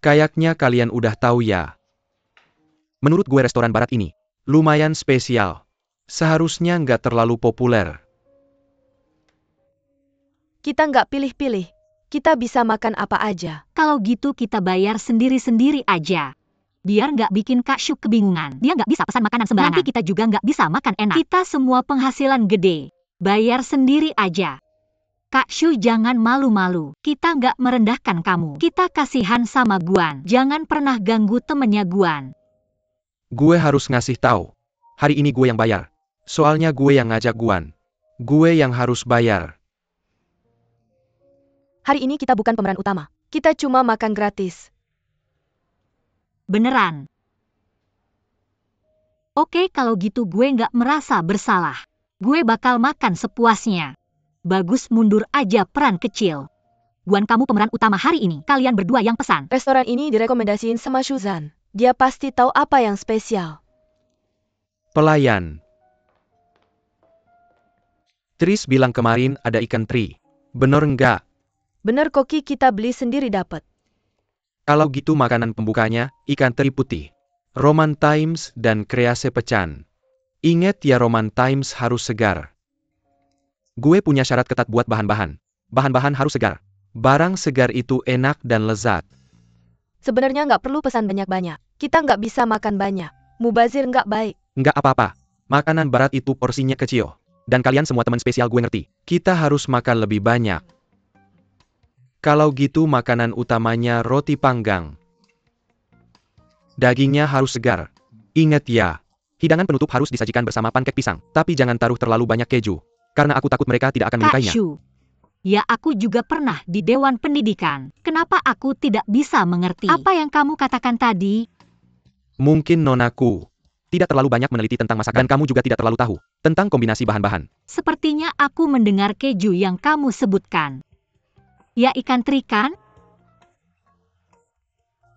Kayaknya kalian udah tahu ya. Menurut gue restoran barat ini lumayan spesial. Seharusnya nggak terlalu populer. Kita nggak pilih-pilih. Kita bisa makan apa aja. Kalau gitu kita bayar sendiri-sendiri aja. Biar nggak bikin Kak Shu kebingungan. Dia nggak bisa pesan makanan sembarangan. Nanti kita juga nggak bisa makan enak. Kita semua penghasilan gede. Bayar sendiri aja. Kak Shu jangan malu-malu. Kita nggak merendahkan kamu. Kita kasihan sama Guan. Jangan pernah ganggu temennya Guan. Gue harus ngasih tahu. Hari ini gue yang bayar. Soalnya gue yang ngajak Guan. Gue yang harus bayar. Hari ini kita bukan pemeran utama. Kita cuma makan gratis. Beneran. Oke, kalau gitu gue nggak merasa bersalah. Gue bakal makan sepuasnya. Bagus, mundur aja peran kecil. Guan, kamu pemeran utama hari ini. Kalian berdua yang pesan. Restoran ini direkomendasiin sama Shuzan. Dia pasti tahu apa yang spesial. Pelayan. Tris bilang kemarin ada ikan teri. Bener nggak? Bener Koki, kita beli sendiri dapat. Kalau gitu makanan pembukanya, ikan teri putih. Roman Times dan krease pecan. Ingat ya, Roman Times harus segar. Gue punya syarat ketat buat bahan-bahan. Bahan-bahan harus segar. Barang segar itu enak dan lezat. Sebenarnya nggak perlu pesan banyak-banyak. Kita nggak bisa makan banyak. Mubazir nggak baik. Nggak apa-apa. Makanan barat itu porsinya kecil. Dan kalian semua teman spesial gue ngerti. Kita harus makan lebih banyak. Kalau gitu makanan utamanya roti panggang. Dagingnya harus segar. Ingat ya, hidangan penutup harus disajikan bersama pankek pisang. Tapi jangan taruh terlalu banyak keju. Karena aku takut mereka tidak akan Kak menyukainya. Shu. Ya, aku juga pernah di Dewan Pendidikan. Kenapa aku tidak bisa mengerti apa yang kamu katakan tadi? Mungkin nonaku tidak terlalu banyak meneliti tentang masakan. Dan kamu juga tidak terlalu tahu tentang kombinasi bahan-bahan. Sepertinya aku mendengar keju yang kamu sebutkan. Ya, ikan teri kan?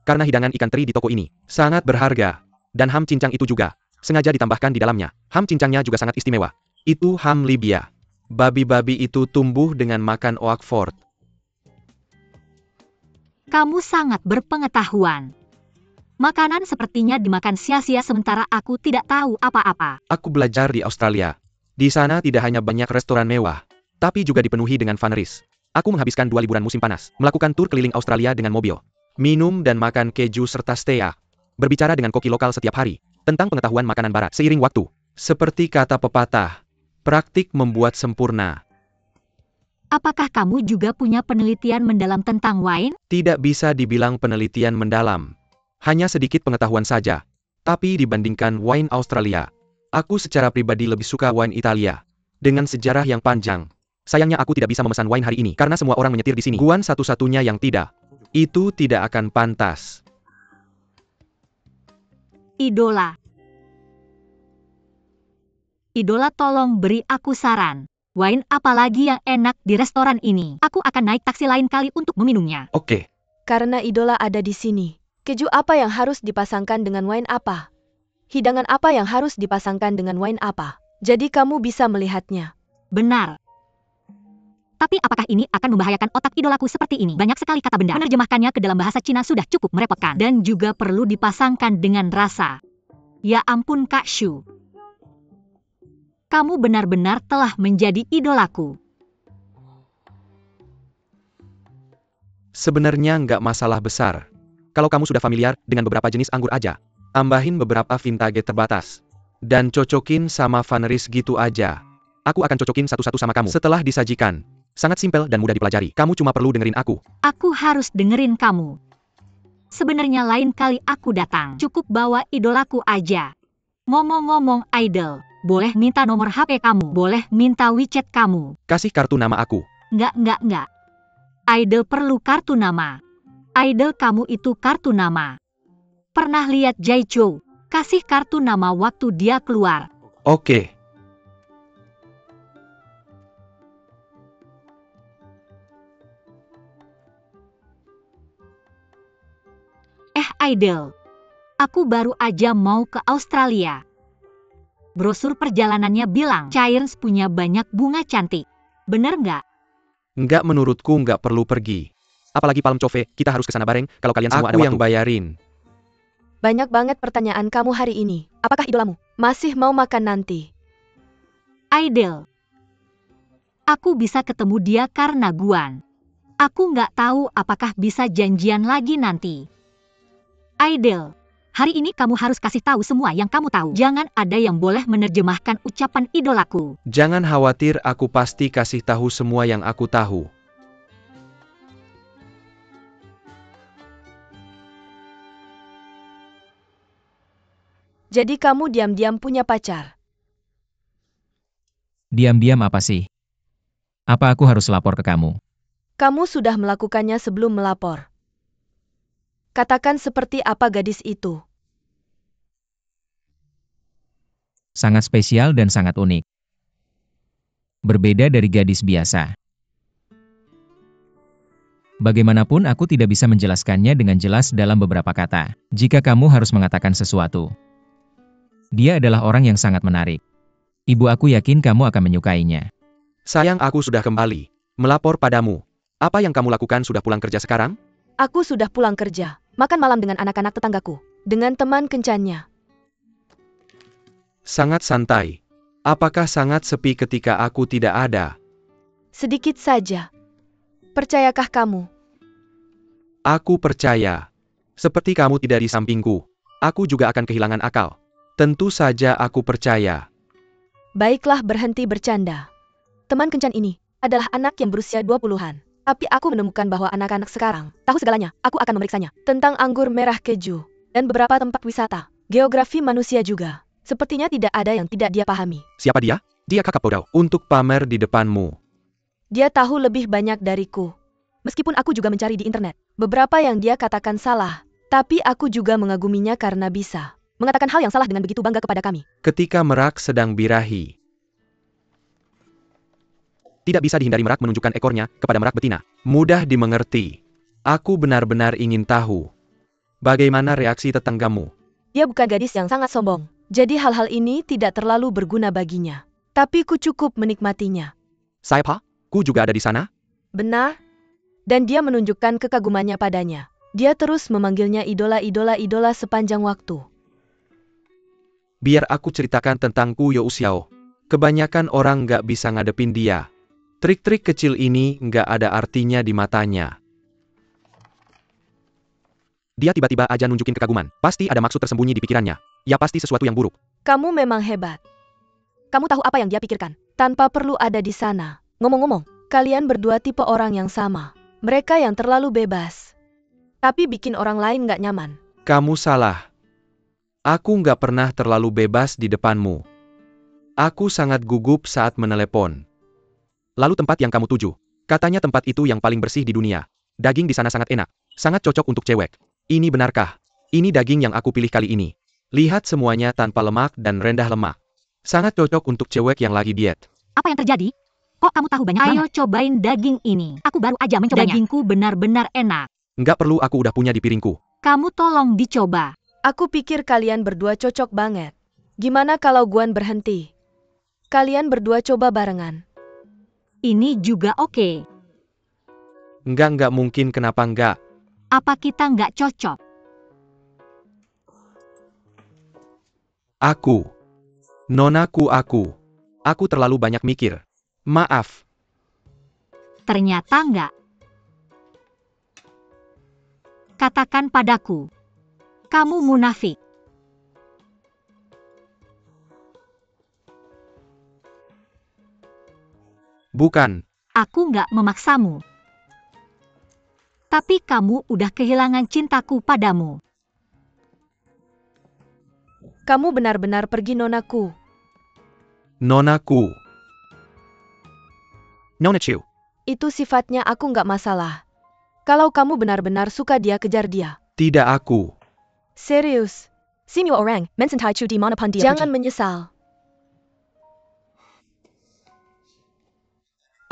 Karena hidangan ikan teri di toko ini sangat berharga. Dan ham cincang itu juga sengaja ditambahkan di dalamnya. Ham cincangnya juga sangat istimewa. Itu ham Libya. Babi-babi itu tumbuh dengan makan oak fort. Kamu sangat berpengetahuan. Makanan sepertinya dimakan sia-sia sementara aku tidak tahu apa-apa. Aku belajar di Australia. Di sana tidak hanya banyak restoran mewah, tapi juga dipenuhi dengan funneries. Aku menghabiskan 2 liburan musim panas, melakukan tur keliling Australia dengan mobil, minum dan makan keju serta steak, berbicara dengan koki lokal setiap hari, tentang pengetahuan makanan barat seiring waktu. Seperti kata pepatah, praktik membuat sempurna. Apakah kamu juga punya penelitian mendalam tentang wine? Tidak bisa dibilang penelitian mendalam. Hanya sedikit pengetahuan saja. Tapi dibandingkan wine Australia, aku secara pribadi lebih suka wine Italia. Dengan sejarah yang panjang. Sayangnya aku tidak bisa memesan wine hari ini karena semua orang menyetir di sini. Guan satu-satunya yang tidak. Itu tidak akan pantas. Idola. Idola, tolong beri aku saran. Wine apa lagi yang enak di restoran ini? Aku akan naik taksi lain kali untuk meminumnya. Oke. Karena idola ada di sini. Keju apa yang harus dipasangkan dengan wine apa? Hidangan apa yang harus dipasangkan dengan wine apa? Jadi kamu bisa melihatnya. Benar. Tapi apakah ini akan membahayakan otak idolaku seperti ini? Banyak sekali kata benda. Menerjemahkannya ke dalam bahasa Cina sudah cukup merepotkan. Dan juga perlu dipasangkan dengan rasa. Ya ampun Kak Shu. Kamu benar-benar telah menjadi idolaku. Sebenarnya nggak masalah besar. Kalau kamu sudah familiar dengan beberapa jenis anggur aja, tambahin beberapa vintage terbatas. Dan cocokin sama funneries gitu aja. Aku akan cocokin satu-satu sama kamu setelah disajikan. Sangat simpel dan mudah dipelajari. Kamu cuma perlu dengerin aku. Aku harus dengerin kamu. Sebenarnya lain kali aku datang, cukup bawa idolaku aja. Ngomong-ngomong idol, boleh minta nomor HP kamu, boleh minta WeChat kamu. Kasih kartu nama aku. Nggak. Idol perlu kartu nama. Idol kamu itu kartu nama. Pernah lihat Jaichou? Kasih kartu nama waktu dia keluar. Oke. Idol. Aku baru aja mau ke Australia. Brosur perjalanannya bilang Cairns punya banyak bunga cantik. Bener nggak? Nggak, menurutku nggak perlu pergi. Apalagi Palm Cafe, kita harus ke sana bareng kalau kalian semua ada waktu. Aku yang bayarin. Banyak banget pertanyaan kamu hari ini. Apakah idolamu masih mau makan nanti? Aidil. Aku bisa ketemu dia karena Guan. Aku nggak tahu apakah bisa janjian lagi nanti. Aidil. Hari ini kamu harus kasih tahu semua yang kamu tahu. Jangan ada yang boleh menerjemahkan ucapan idolaku. Jangan khawatir, aku pasti kasih tahu semua yang aku tahu. Jadi kamu diam-diam punya pacar? Diam-diam apa sih? Apa aku harus lapor ke kamu? Kamu sudah melakukannya sebelum melapor. Katakan seperti apa gadis itu? Sangat spesial dan sangat unik. Berbeda dari gadis biasa. Bagaimanapun aku tidak bisa menjelaskannya dengan jelas dalam beberapa kata. Jika kamu harus mengatakan sesuatu. Dia adalah orang yang sangat menarik. Ibu aku yakin kamu akan menyukainya. Sayang, aku sudah kembali. Melapor padamu. Apa yang kamu lakukan? Sudah pulang kerja sekarang? Aku sudah pulang kerja. Makan malam dengan anak-anak tetanggaku. Dengan teman kencannya. Sangat santai. Apakah sangat sepi ketika aku tidak ada? Sedikit saja. Percayakah kamu? Aku percaya. Seperti kamu tidak di sampingku, aku juga akan kehilangan akal. Tentu saja aku percaya. Baiklah, berhenti bercanda. Teman kencan ini adalah anak yang berusia 20-an. Tapi aku menemukan bahwa anak-anak sekarang tahu segalanya. Aku akan memeriksanya. Tentang anggur merah keju. Dan beberapa tempat wisata. Geografi manusia juga. Sepertinya tidak ada yang tidak dia pahami. Siapa dia? Dia kakak Podau. Untuk pamer di depanmu. Dia tahu lebih banyak dariku. Meskipun aku juga mencari di internet. Beberapa yang dia katakan salah. Tapi aku juga mengaguminya karena bisa mengatakan hal yang salah dengan begitu bangga kepada kami. Ketika merak sedang birahi. Tidak bisa dihindari merak menunjukkan ekornya kepada merak betina. Mudah dimengerti. Aku benar-benar ingin tahu. Bagaimana reaksi tetanggamu? Dia bukan gadis yang sangat sombong. Jadi hal-hal ini tidak terlalu berguna baginya. Tapi ku cukup menikmatinya. Siapa? Ku juga ada di sana? Benar. Dan dia menunjukkan kekagumannya padanya. Dia terus memanggilnya idola sepanjang waktu. Biar aku ceritakan tentang Ku Yo Xiao. Kebanyakan orang nggak bisa ngadepin dia. Trik-trik kecil ini nggak ada artinya di matanya. Dia tiba-tiba aja nunjukin kekaguman. Pasti ada maksud tersembunyi di pikirannya. Ya pasti sesuatu yang buruk. Kamu memang hebat. Kamu tahu apa yang dia pikirkan. Tanpa perlu ada di sana. Ngomong-ngomong, kalian berdua tipe orang yang sama. Mereka yang terlalu bebas. Tapi bikin orang lain nggak nyaman. Kamu salah. Aku nggak pernah terlalu bebas di depanmu. Aku sangat gugup saat menelepon. Lalu tempat yang kamu tuju. Katanya tempat itu yang paling bersih di dunia. Daging di sana sangat enak. Sangat cocok untuk cewek. Ini benarkah? Ini daging yang aku pilih kali ini. Lihat semuanya tanpa lemak dan rendah lemak. Sangat cocok untuk cewek yang lagi diet. Apa yang terjadi? Kok kamu tahu banyak banget? Ayo cobain daging ini. Aku baru aja mencobanya. Dagingku benar-benar enak. Nggak perlu, aku udah punya di piringku. Kamu tolong dicoba. Aku pikir kalian berdua cocok banget. Gimana kalau Guan berhenti? Kalian berdua coba barengan. Ini juga oke. Nggak mungkin, kenapa nggak? Apa kita nggak cocok? Aku. Nonaku aku. Aku terlalu banyak mikir. Maaf. Ternyata nggak. Katakan padaku. Kamu munafik. Bukan. Aku nggak memaksamu. Tapi kamu udah kehilangan cintaku padamu. Kamu benar-benar pergi, nonaku. Nonaku. Nona Chu. Itu sifatnya aku nggak masalah. Kalau kamu benar-benar suka dia, kejar dia. Tidak aku. Serius. Simyo orang, mencintai Chu di mana pun dia Jangan pergi. menyesal.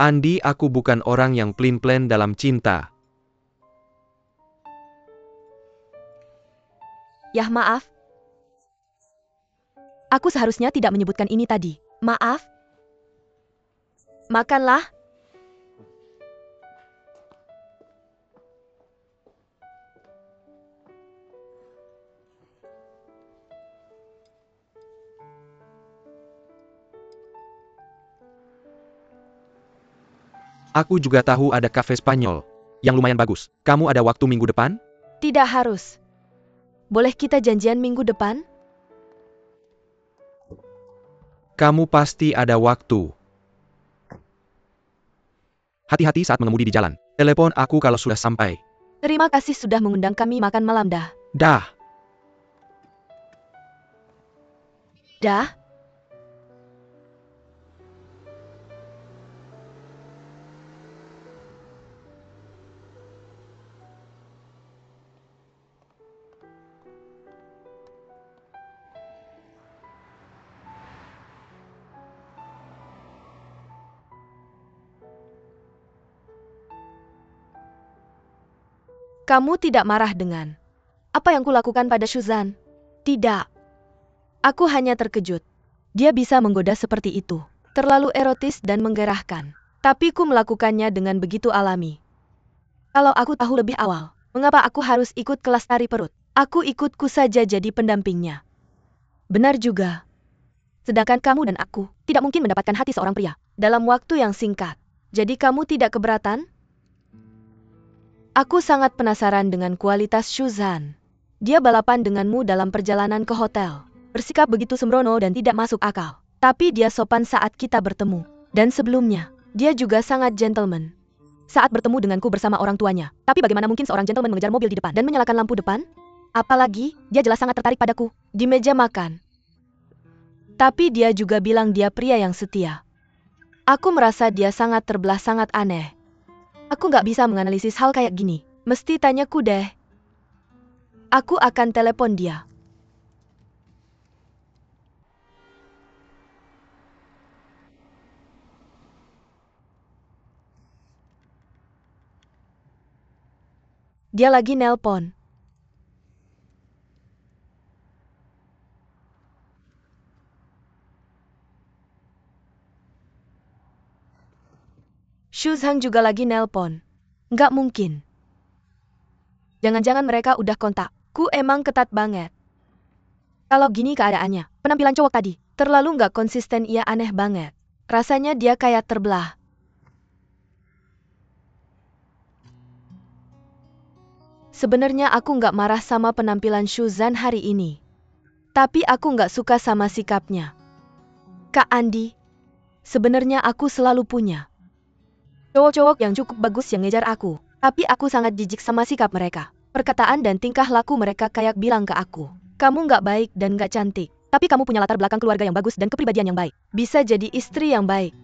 Andi, aku bukan orang yang pelin-pelan dalam cinta. Yah, maaf. Aku seharusnya tidak menyebutkan ini tadi. Maaf. Makanlah. Aku juga tahu ada kafe Spanyol yang lumayan bagus. Kamu ada waktu minggu depan? Tidak harus. Boleh kita janjian minggu depan? Kamu pasti ada waktu. Hati-hati saat mengemudi di jalan. Telepon aku kalau sudah sampai. Terima kasih sudah mengundang kami makan malam dah. Dah. Dah? Kamu tidak marah dengan apa yang kulakukan pada Shuzan? Tidak. Aku hanya terkejut. Dia bisa menggoda seperti itu. Terlalu erotis dan menggerahkan. Tapi ku melakukannya dengan begitu alami. Kalau aku tahu lebih awal, mengapa aku harus ikut kelas tari perut? Aku ikutku saja jadi pendampingnya. Benar juga. Sedangkan kamu dan aku tidak mungkin mendapatkan hati seorang pria dalam waktu yang singkat. Jadi kamu tidak keberatan? Aku sangat penasaran dengan kualitas Shuzan. Dia balapan denganmu dalam perjalanan ke hotel. Bersikap begitu sembrono dan tidak masuk akal. Tapi dia sopan saat kita bertemu. Dan sebelumnya, dia juga sangat gentleman. Saat bertemu denganku bersama orang tuanya. Tapi bagaimana mungkin seorang gentleman mengejar mobil di depan dan menyalakan lampu depan? Apalagi, dia jelas sangat tertarik padaku di meja makan. Tapi dia juga bilang dia pria yang setia. Aku merasa dia sangat terbelah, sangat aneh. Aku nggak bisa menganalisis hal kayak gini. Mesti tanyaku deh. Aku akan telepon dia. Dia lagi nelpon. Shuzhan juga lagi nelpon. Nggak mungkin. Jangan-jangan mereka udah kontak. Ku emang ketat banget. Kalau gini keadaannya, penampilan cowok tadi terlalu nggak konsisten, ia aneh banget. Rasanya dia kayak terbelah. Sebenarnya aku nggak marah sama penampilan Shuzhan hari ini. Tapi aku nggak suka sama sikapnya. Kak Andi, sebenarnya aku selalu punya cowok-cowok yang cukup bagus yang ngejar aku. Tapi aku sangat jijik sama sikap mereka. Perkataan dan tingkah laku mereka kayak bilang ke aku, kamu nggak baik dan nggak cantik. Tapi kamu punya latar belakang keluarga yang bagus dan kepribadian yang baik. Bisa jadi istri yang baik.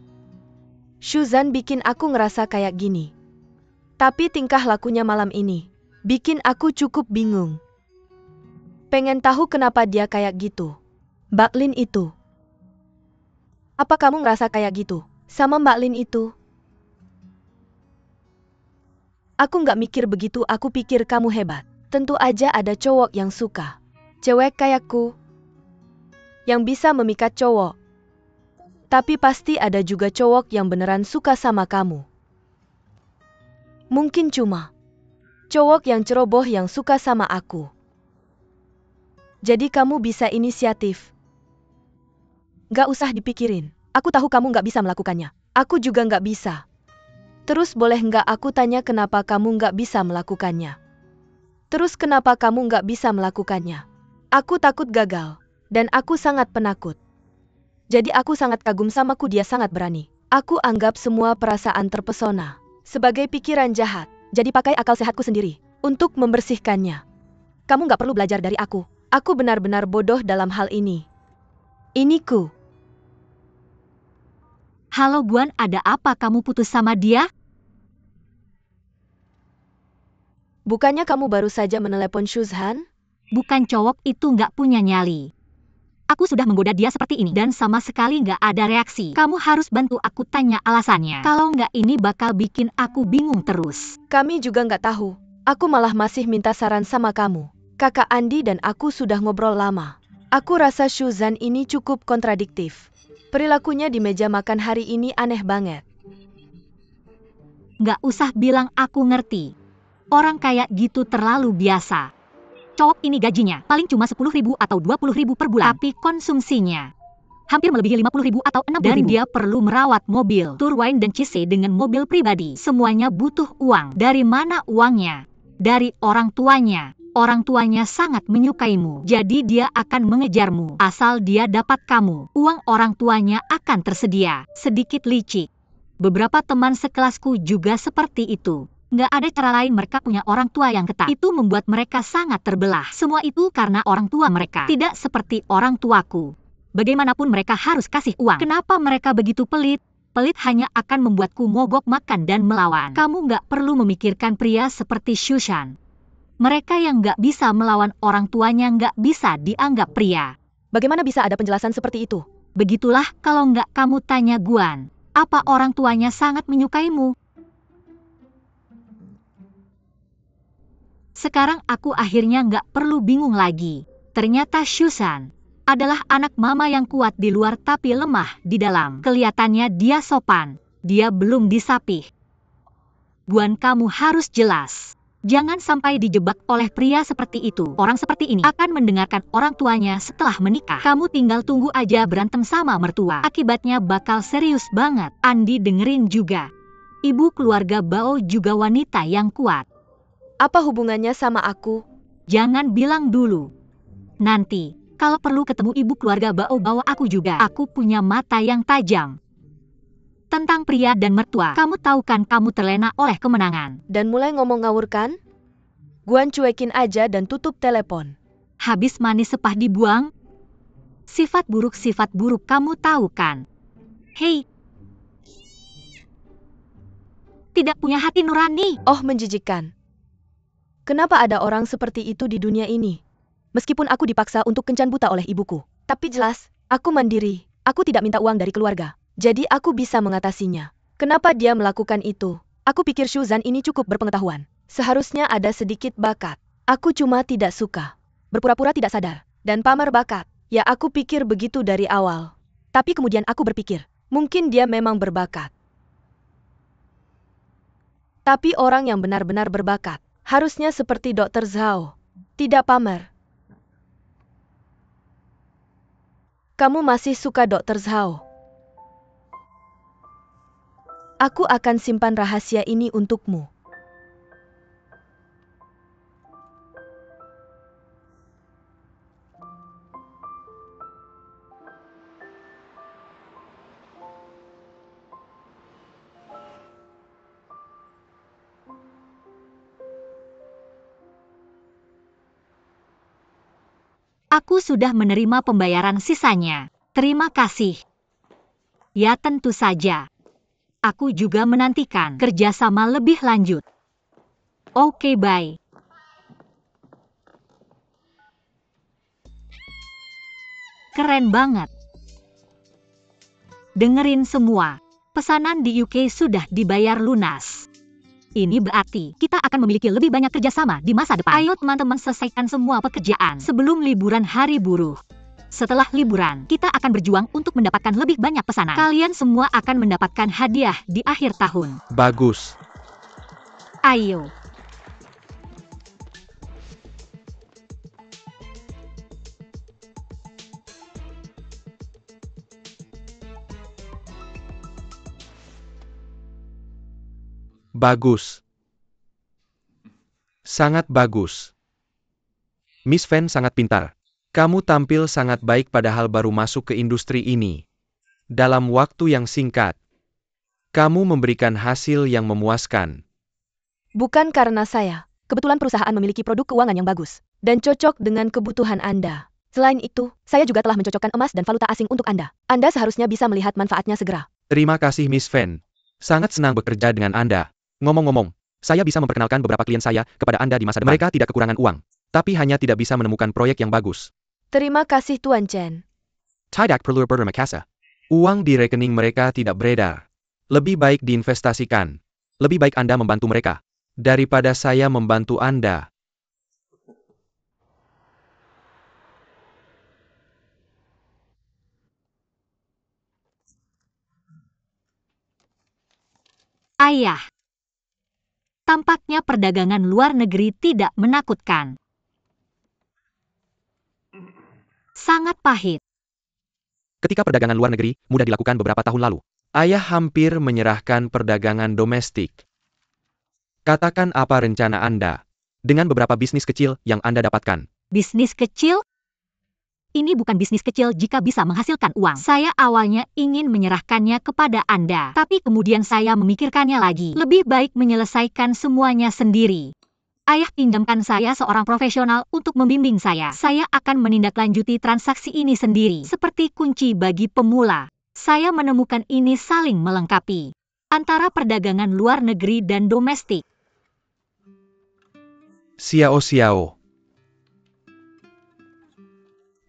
Shuzhan bikin aku ngerasa kayak gini. Tapi tingkah lakunya malam ini bikin aku cukup bingung. Pengen tahu kenapa dia kayak gitu. Mbak Lin itu. Apa kamu ngerasa kayak gitu sama Mbak Lin itu? Aku nggak mikir begitu, aku pikir kamu hebat. Tentu aja ada cowok yang suka cewek kayakku, yang bisa memikat cowok. Tapi pasti ada juga cowok yang beneran suka sama kamu. Mungkin cuma cowok yang ceroboh yang suka sama aku. Jadi kamu bisa inisiatif. Nggak usah dipikirin. Aku tahu kamu nggak bisa melakukannya. Aku juga nggak bisa. Terus boleh nggak aku tanya kenapa kamu nggak bisa melakukannya? Terus kenapa kamu nggak bisa melakukannya? Aku takut gagal. Dan aku sangat penakut. Jadi aku sangat kagum samaku, dia sangat berani. Aku anggap semua perasaan terpesona sebagai pikiran jahat. Jadi pakai akal sehatku sendiri untuk membersihkannya. Kamu nggak perlu belajar dari aku. Aku benar-benar bodoh dalam hal ini. Iniku. Halo Guan, ada apa kamu putus sama dia? Bukannya kamu baru saja menelepon Shuzhan? Bukan, cowok itu nggak punya nyali. Aku sudah menggoda dia seperti ini dan sama sekali nggak ada reaksi. Kamu harus bantu aku tanya alasannya. Kalau nggak ini bakal bikin aku bingung terus. Kami juga nggak tahu. Aku malah masih minta saran sama kamu. Kakak Andi dan aku sudah ngobrol lama. Aku rasa Shuzhan ini cukup kontradiktif. Perilakunya di meja makan hari ini aneh banget. Nggak usah bilang aku ngerti. Orang kayak gitu terlalu biasa. Cowok ini gajinya paling cuma 10.000 atau 20.000 per bulan. Tapi konsumsinya hampir melebihi 50.000 atau 60.000. Dan dia perlu merawat mobil, tur wine dan cise dengan mobil pribadi. Semuanya butuh uang. Dari mana uangnya? Dari orang tuanya. Orang tuanya sangat menyukaimu, jadi dia akan mengejarmu. Asal dia dapat kamu, uang orang tuanya akan tersedia. Sedikit licik. Beberapa teman sekelasku juga seperti itu. Nggak ada cara lain, mereka punya orang tua yang ketat. Itu membuat mereka sangat terbelah. Semua itu karena orang tua mereka. Tidak seperti orang tuaku. Bagaimanapun mereka harus kasih uang. Kenapa mereka begitu pelit? Pelit hanya akan membuatku mogok makan dan melawan. Kamu nggak perlu memikirkan pria seperti Shushan. Mereka yang nggak bisa melawan orang tuanya nggak bisa dianggap pria. Bagaimana bisa ada penjelasan seperti itu? Begitulah kalau nggak kamu tanya Guan. Apa orang tuanya sangat menyukaimu? Sekarang aku akhirnya nggak perlu bingung lagi. Ternyata Shushan adalah anak mama yang kuat di luar tapi lemah di dalam. Kelihatannya dia sopan. Dia belum disapih. Guan, kamu harus jelas. Jangan sampai dijebak oleh pria seperti itu. Orang seperti ini akan mendengarkan orang tuanya setelah menikah. Kamu tinggal tunggu aja berantem sama mertua. Akibatnya bakal serius banget. Andi dengerin juga. Ibu keluarga Bao juga wanita yang kuat. Apa hubungannya sama aku? Jangan bilang dulu. Nanti, kalau perlu ketemu ibu keluarga Bao, bawa aku juga. Aku punya mata yang tajam. Tentang pria dan mertua, kamu tahu kan kamu terlena oleh kemenangan. Dan mulai ngomong ngawur kan? Guan cuekin aja dan tutup telepon. Habis manis sepah dibuang? Sifat buruk kamu tahu kan? Hei! Tidak punya hati nurani. Oh, menjijikkan. Kenapa ada orang seperti itu di dunia ini? Meskipun aku dipaksa untuk kencan buta oleh ibuku. Tapi jelas, aku mandiri. Aku tidak minta uang dari keluarga. Jadi aku bisa mengatasinya. Kenapa dia melakukan itu? Aku pikir Shuzan ini cukup berpengetahuan. Seharusnya ada sedikit bakat. Aku cuma tidak suka. Berpura-pura tidak sadar. Dan pamer bakat. Ya, aku pikir begitu dari awal. Tapi kemudian aku berpikir, mungkin dia memang berbakat. Tapi orang yang benar-benar berbakat, harusnya seperti Dr. Zhao. Tidak pamer. Kamu masih suka Dr. Zhao? Aku akan simpan rahasia ini untukmu. Aku sudah menerima pembayaran sisanya. Terima kasih. Ya, tentu saja. Aku juga menantikan kerjasama lebih lanjut. Oke, bye. Keren banget. Dengerin semua. Pesanan di UK sudah dibayar lunas. Ini berarti kita akan memiliki lebih banyak kerjasama di masa depan. Ayo teman-teman, selesaikan semua pekerjaan sebelum liburan hari buruh. Setelah liburan, kita akan berjuang untuk mendapatkan lebih banyak pesanan. Kalian semua akan mendapatkan hadiah di akhir tahun. Bagus. Ayo. Bagus. Sangat bagus. Miss Fan sangat pintar. Kamu tampil sangat baik padahal baru masuk ke industri ini. Dalam waktu yang singkat, kamu memberikan hasil yang memuaskan. Bukan karena saya. Kebetulan perusahaan memiliki produk keuangan yang bagus dan cocok dengan kebutuhan Anda. Selain itu, saya juga telah mencocokkan emas dan valuta asing untuk Anda. Anda seharusnya bisa melihat manfaatnya segera. Terima kasih Miss Fan. Sangat senang bekerja dengan Anda. Ngomong-ngomong, saya bisa memperkenalkan beberapa klien saya kepada Anda di masa depan. Mereka tidak kekurangan uang, tapi hanya tidak bisa menemukan proyek yang bagus. Terima kasih Tuan Chen. Tidak perlu bermakasa. Uang di rekening mereka tidak beredar. Lebih baik diinvestasikan. Lebih baik Anda membantu mereka daripada saya membantu Anda. Ayah. Tampaknya perdagangan luar negeri tidak menakutkan. Sangat pahit. Ketika perdagangan luar negeri mudah dilakukan beberapa tahun lalu, ayah hampir menyerahkan perdagangan domestik. Katakan apa rencana Anda dengan beberapa bisnis kecil yang Anda dapatkan. Bisnis kecil? Ini bukan bisnis kecil jika bisa menghasilkan uang. Saya awalnya ingin menyerahkannya kepada Anda, tapi kemudian saya memikirkannya lagi. Lebih baik menyelesaikan semuanya sendiri. Ayah pinjamkan saya seorang profesional untuk membimbing saya. Saya akan menindaklanjuti transaksi ini sendiri. Seperti kunci bagi pemula, saya menemukan ini saling melengkapi antara perdagangan luar negeri dan domestik. Xiao.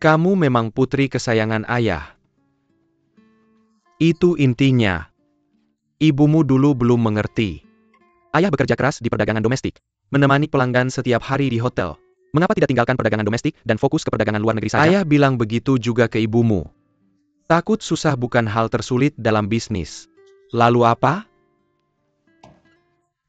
Kamu memang putri kesayangan ayah. Itu intinya. Ibumu dulu belum mengerti. Ayah bekerja keras di perdagangan domestik, menemani pelanggan setiap hari di hotel. Mengapa tidak tinggalkan perdagangan domestik dan fokus ke perdagangan luar negeri saja? Ayah bilang begitu juga ke ibumu. Takut susah bukan hal tersulit dalam bisnis. Lalu apa?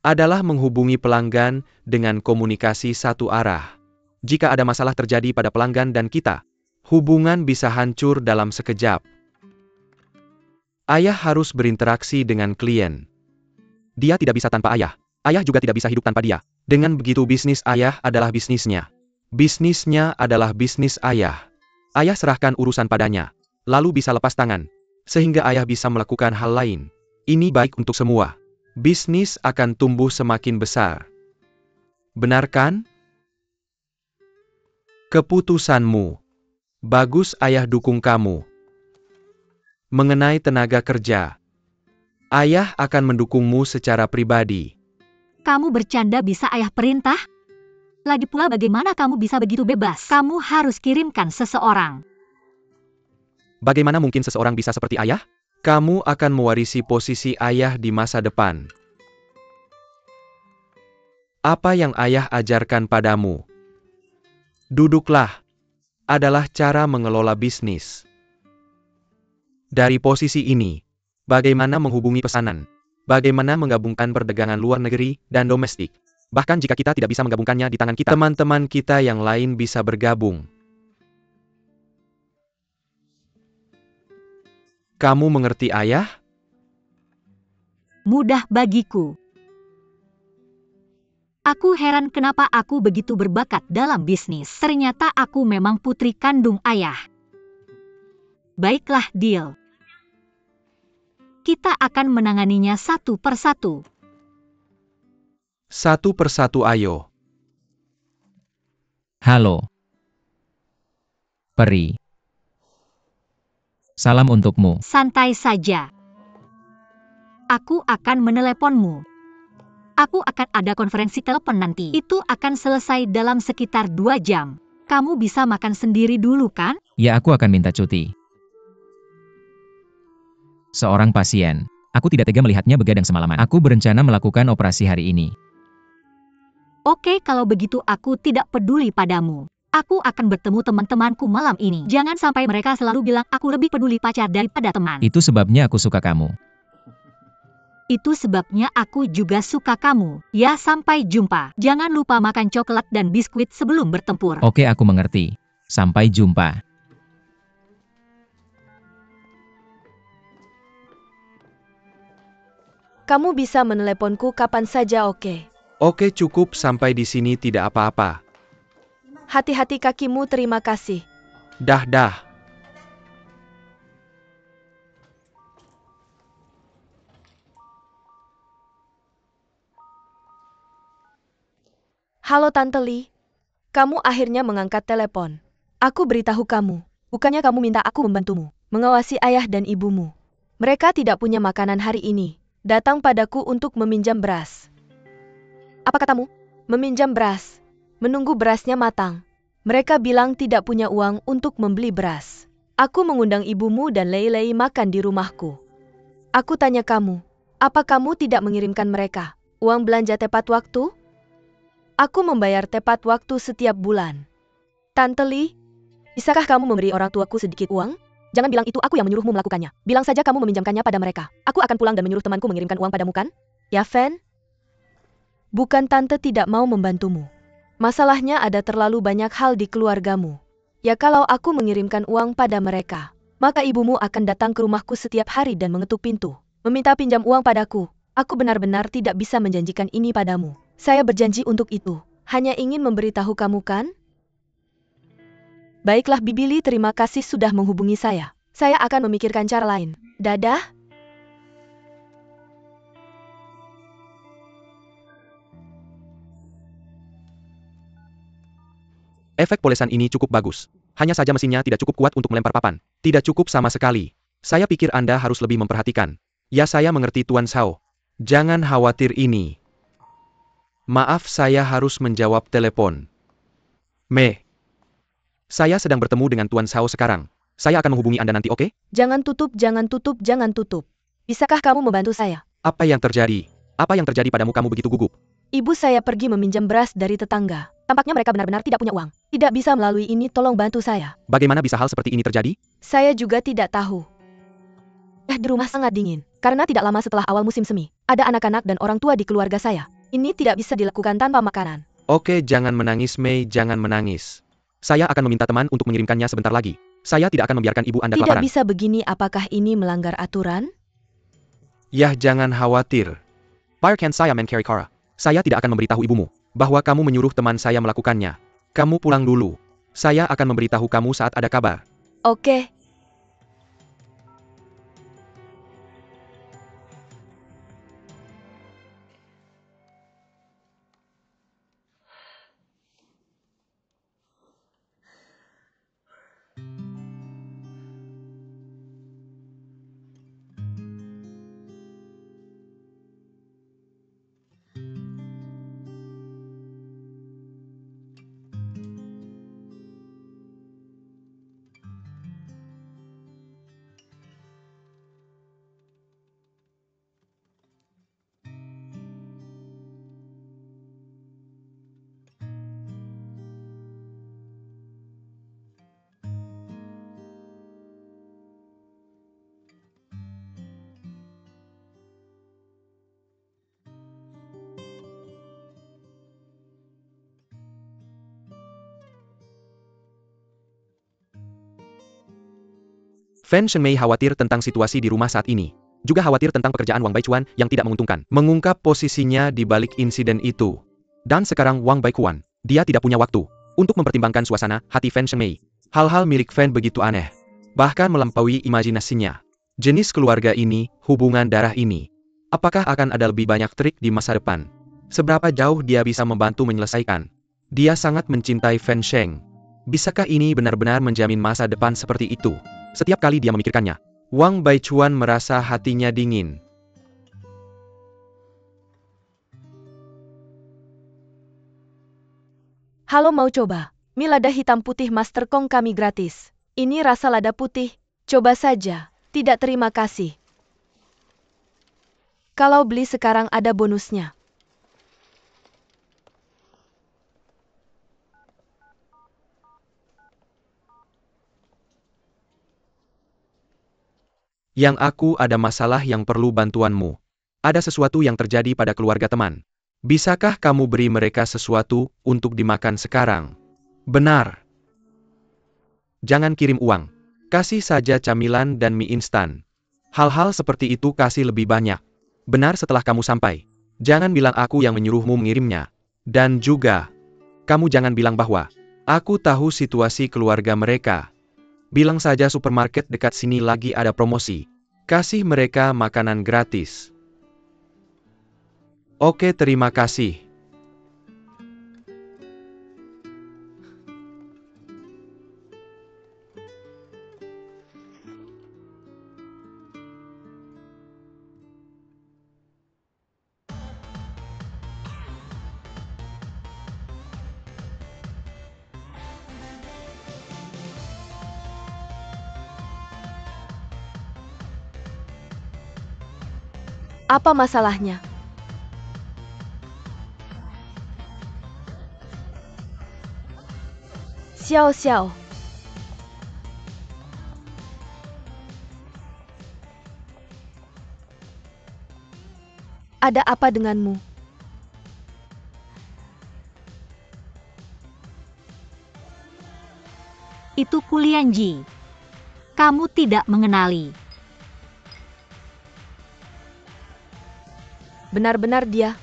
Adalah menghubungi pelanggan dengan komunikasi satu arah. Jika ada masalah terjadi pada pelanggan dan kita, hubungan bisa hancur dalam sekejap. Ayah harus berinteraksi dengan klien. Dia tidak bisa tanpa ayah. Ayah juga tidak bisa hidup tanpa dia. Dengan begitu bisnis ayah adalah bisnisnya. Bisnisnya adalah bisnis ayah. Ayah serahkan urusan padanya. Lalu bisa lepas tangan. Sehingga ayah bisa melakukan hal lain. Ini baik untuk semua. Bisnis akan tumbuh semakin besar. Benar kan? Keputusanmu. Bagus, ayah dukung kamu. Mengenai tenaga kerja, ayah akan mendukungmu secara pribadi. Kamu bercanda bisa ayah perintah? Lagi pula bagaimana kamu bisa begitu bebas? Kamu harus kirimkan seseorang. Bagaimana mungkin seseorang bisa seperti ayah? Kamu akan mewarisi posisi ayah di masa depan. Apa yang ayah ajarkan padamu? Duduklah. Adalah cara mengelola bisnis. Dari posisi ini, bagaimana menghubungi pesanan? Bagaimana menggabungkan perdagangan luar negeri dan domestik? Bahkan jika kita tidak bisa menggabungkannya di tangan kita, teman-teman kita yang lain bisa bergabung. Kamu mengerti ayah? Mudah bagiku. Aku heran kenapa aku begitu berbakat dalam bisnis. Ternyata aku memang putri kandung ayah. Baiklah, deal. Kita akan menanganinya satu persatu. Satu persatu, ayo. Halo. Peri. Salam untukmu. Santai saja. Aku akan meneleponmu. Aku akan ada konferensi telepon nanti. Itu akan selesai dalam sekitar 2 jam. Kamu bisa makan sendiri dulu kan? Ya, aku akan minta cuti. Seorang pasien. Aku tidak tega melihatnya begadang semalaman. Aku berencana melakukan operasi hari ini. Oke, kalau begitu aku tidak peduli padamu. Aku akan bertemu teman-temanku malam ini. Jangan sampai mereka selalu bilang aku lebih peduli pacar daripada teman. Itu sebabnya aku suka kamu. Itu sebabnya aku juga suka kamu. Ya, sampai jumpa. Jangan lupa makan coklat dan biskuit sebelum bertempur. Oke, aku mengerti. Sampai jumpa. Kamu bisa meneleponku kapan saja, oke? Oke, cukup sampai di sini, tidak apa-apa. Hati-hati kakimu, terima kasih. Dah. Halo Tante Lee. Kamu akhirnya mengangkat telepon. Aku beritahu kamu. Bukannya kamu minta aku membantumu mengawasi ayah dan ibumu. Mereka tidak punya makanan hari ini. Datang padaku untuk meminjam beras. Apa katamu? Meminjam beras. Menunggu berasnya matang. Mereka bilang tidak punya uang untuk membeli beras. Aku mengundang ibumu dan Lei makan di rumahku. Aku tanya kamu, apa kamu tidak mengirimkan mereka uang belanja tepat waktu? Aku membayar tepat waktu setiap bulan. Tante Lee, bisakah kamu memberi orang tuaku sedikit uang? Jangan bilang itu aku yang menyuruhmu melakukannya. Bilang saja kamu meminjamkannya pada mereka. Aku akan pulang dan menyuruh temanku mengirimkan uang padamu kan? Ya, Fan? Bukan tante tidak mau membantumu. Masalahnya ada terlalu banyak hal di keluargamu. Ya kalau aku mengirimkan uang pada mereka, maka ibumu akan datang ke rumahku setiap hari dan mengetuk pintu, meminta pinjam uang padaku. Aku benar-benar tidak bisa menjanjikan ini padamu. Saya berjanji untuk itu. Hanya ingin memberitahu kamu kan? Baiklah Bibili, terima kasih sudah menghubungi saya. Saya akan memikirkan cara lain. Dadah. Efek polesan ini cukup bagus. Hanya saja mesinnya tidak cukup kuat untuk melempar papan. Tidak cukup sama sekali. Saya pikir Anda harus lebih memperhatikan. Ya, saya mengerti Tuan Shao. Jangan khawatir ini. Maaf, saya harus menjawab telepon. Mei. Saya sedang bertemu dengan Tuan Shao sekarang. Saya akan menghubungi Anda nanti, oke? Jangan tutup, jangan tutup, jangan tutup. Bisakah kamu membantu saya? Apa yang terjadi? Apa yang terjadi padamu, kamu begitu gugup? Ibu saya pergi meminjam beras dari tetangga. Tampaknya mereka benar-benar tidak punya uang. Tidak bisa melalui ini, tolong bantu saya. Bagaimana bisa hal seperti ini terjadi? Saya juga tidak tahu. Di rumah sangat dingin. Karena tidak lama setelah awal musim semi, ada anak-anak dan orang tua di keluarga saya. Ini tidak bisa dilakukan tanpa makanan. Oke, jangan menangis Mei, jangan menangis. Saya akan meminta teman untuk mengirimkannya sebentar lagi. Saya tidak akan membiarkan ibu Anda Tidak kelaparan. bisa begini, apakah ini melanggar aturan? Yah, jangan khawatir. Park and saya carry Kara. Saya tidak akan memberitahu ibumu bahwa kamu menyuruh teman saya melakukannya. Kamu pulang dulu. Saya akan memberitahu kamu saat ada kabar. Oke. Fan Shenmei khawatir tentang situasi di rumah saat ini. Juga khawatir tentang pekerjaan Wang Baichuan yang tidak menguntungkan. Mengungkap posisinya di balik insiden itu. Dan sekarang Wang Baichuan, dia tidak punya waktu untuk mempertimbangkan suasana hati Fan Shenmei. Hal-hal milik Fan begitu aneh. Bahkan melampaui imajinasinya. Jenis keluarga ini, hubungan darah ini. Apakah akan ada lebih banyak trik di masa depan? Seberapa jauh dia bisa membantu menyelesaikan? Dia sangat mencintai Fan Sheng. Bisakah ini benar-benar menjamin masa depan seperti itu? Setiap kali dia memikirkannya, Wang Baichuan merasa hatinya dingin. Halo, mau coba? Mie lada hitam putih Master Kong kami gratis. Ini rasa lada putih. Coba saja. Tidak, terima kasih. Kalau beli sekarang ada bonusnya. Yang aku ada masalah yang perlu bantuanmu. Ada sesuatu yang terjadi pada keluarga teman. Bisakah kamu beri mereka sesuatu untuk dimakan sekarang? Benar. Jangan kirim uang. Kasih saja camilan dan mie instan. Hal-hal seperti itu kasih lebih banyak. Benar setelah kamu sampai. Jangan bilang aku yang menyuruhmu mengirimnya. Dan juga, kamu jangan bilang bahwa aku tahu situasi keluarga mereka. Bilang saja supermarket dekat sini lagi ada promosi. Kasih mereka makanan gratis. Oke, terima kasih. Apa masalahnya? Xiao Xiao. Ada apa denganmu? Itu Kulianji. Kamu tidak mengenali. Benar-benar dia.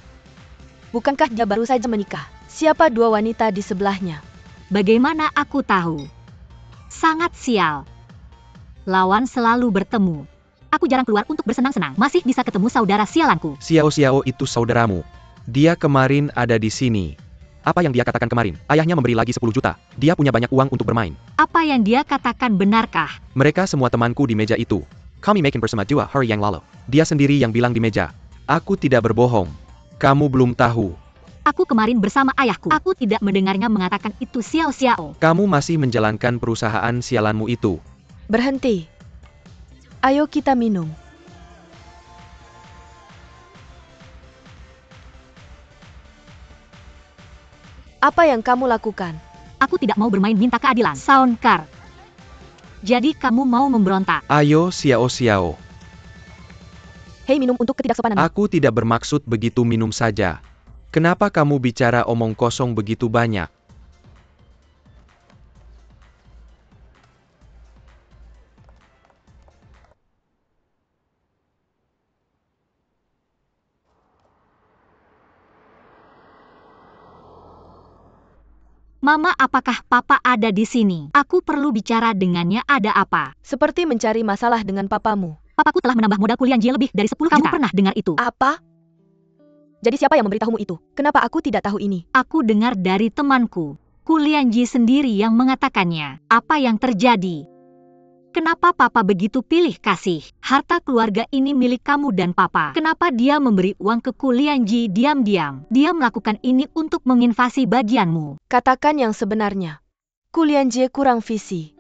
Bukankah dia baru saja menikah? Siapa dua wanita di sebelahnya? Bagaimana aku tahu? Sangat sial. Lawan selalu bertemu. Aku jarang keluar untuk bersenang-senang. Masih bisa ketemu saudara sialanku. Xiao itu saudaramu. Dia kemarin ada di sini. Apa yang dia katakan kemarin? Ayahnya memberi lagi 10 juta. Dia punya banyak uang untuk bermain. Apa yang dia katakan benarkah? Mereka semua temanku di meja itu. Kami makin bersama 2 hari yang lalu. Dia sendiri yang bilang di meja. Aku tidak berbohong. Kamu belum tahu. Aku kemarin bersama ayahku. Aku tidak mendengarnya mengatakan itu Xiao. Kamu masih menjalankan perusahaan sialanmu itu. Berhenti. Ayo kita minum. Apa yang kamu lakukan? Aku tidak mau bermain minta keadilan. Soundcar. Jadi kamu mau memberontak? Ayo Xiao. Hei, minum untuk ketidaksopananmu. Aku tidak bermaksud begitu, minum saja. Kenapa kamu bicara omong kosong begitu banyak? Mama, apakah Papa ada di sini? Aku perlu bicara dengannya, ada apa? Seperti mencari masalah dengan papamu. Papaku telah menambah modal kuliah J lebih dari 10 juta. Kamu pernah dengar itu? Apa? Jadi siapa yang memberitahumu itu? Kenapa aku tidak tahu ini? Aku dengar dari temanku. Kulianji sendiri yang mengatakannya. Apa yang terjadi? Kenapa Papa begitu pilih kasih? Harta keluarga ini milik kamu dan Papa. Kenapa dia memberi uang ke Kulianji diam-diam? Dia melakukan ini untuk menginvasi bagianmu. Katakan yang sebenarnya. Kulianji kurang visi.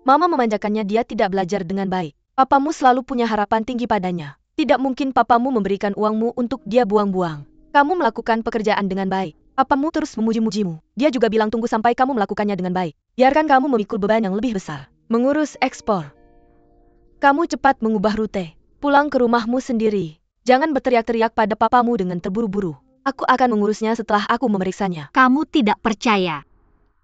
Mama memanjakannya, dia tidak belajar dengan baik. Papamu selalu punya harapan tinggi padanya. Tidak mungkin papamu memberikan uangmu untuk dia buang-buang. Kamu melakukan pekerjaan dengan baik. Papamu terus memuji-mujimu. Dia juga bilang tunggu sampai kamu melakukannya dengan baik. Biarkan kamu memikul beban yang lebih besar. Mengurus ekspor. Kamu cepat mengubah rute. Pulang ke rumahmu sendiri. Jangan berteriak-teriak pada papamu dengan terburu-buru. Aku akan mengurusnya setelah aku memeriksanya. Kamu tidak percaya.